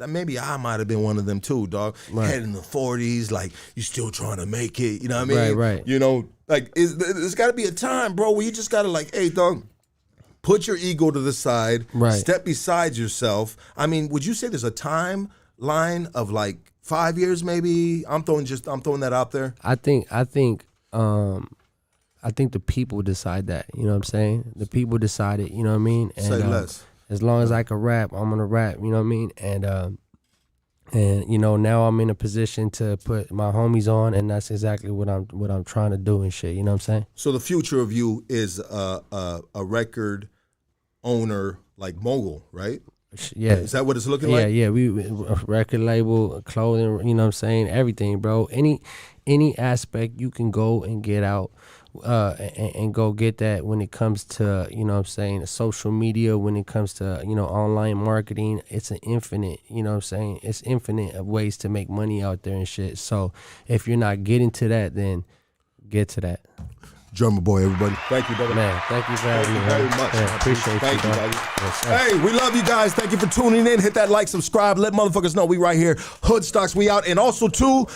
Speaker 1: maybe I might have been one of them too, dog.
Speaker 2: Right.
Speaker 1: Head in the 40s, like you still trying to make it. You know what I mean?
Speaker 2: Right.
Speaker 1: You know, like there's got to be a time, bro, where you just gotta like, "Hey, dog." Put your ego to the side.
Speaker 2: Right.
Speaker 1: Step beside yourself. I mean, would you say there's a timeline of like 5 years, maybe? I'm throwing that out there.
Speaker 2: I think the people decide that. You know what I'm saying? The people decide it. You know what I mean? And,
Speaker 1: say less.
Speaker 2: As long as I can rap, I'm gonna rap. You know what I mean? And you know, now I'm in a position to put my homies on, and that's exactly what I'm trying to do and shit. You know what I'm saying?
Speaker 1: So the future of you is a record owner, like mogul, right?
Speaker 2: Yeah.
Speaker 1: Is that what it's looking like?
Speaker 2: Yeah. We record label, clothing. You know what I'm saying? Everything, bro. Any aspect you can go and get out. And go get that when it comes to, you know what I'm saying, social media, when it comes to, you know, online marketing. It's an infinite, you know what I'm saying, it's infinite of ways to make money out there and shit. So if you're not getting to that, then get to that.
Speaker 1: Drummer Boy, everybody. Thank you, brother.
Speaker 2: Man, thank you for having me.
Speaker 1: Very
Speaker 2: man.
Speaker 1: much.
Speaker 2: Yeah, appreciate
Speaker 1: Thank
Speaker 2: you,
Speaker 1: you,
Speaker 2: dog.
Speaker 1: buddy.
Speaker 2: Yes, sir.
Speaker 1: Hey, we love you guys. Thank you for tuning in. Hit that like, subscribe. Let motherfuckers know we right here. Hood Stocks, we out. And also, too,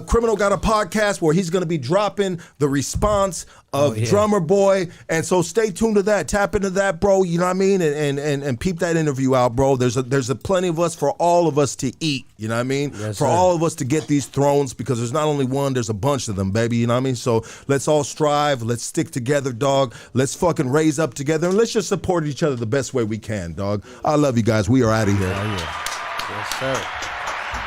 Speaker 1: Criminal got a podcast where he's going to be dropping the response of Drummer Boy. And so stay tuned to that. Tap into that, bro. You know what I mean? And peep that interview out, bro. There's a plenty of us for all of us to eat. You know what I mean?
Speaker 2: Yes,
Speaker 1: for
Speaker 2: sir.
Speaker 1: all of us to get these thrones, because there's not only one, there's a bunch of them, baby. You know what I mean? So let's all strive. Let's stick together, dog. Let's fucking raise up together. And let's just support each other the best way we can, dog. I love you guys. We are out of here.
Speaker 2: Oh, yeah. Yes, sir.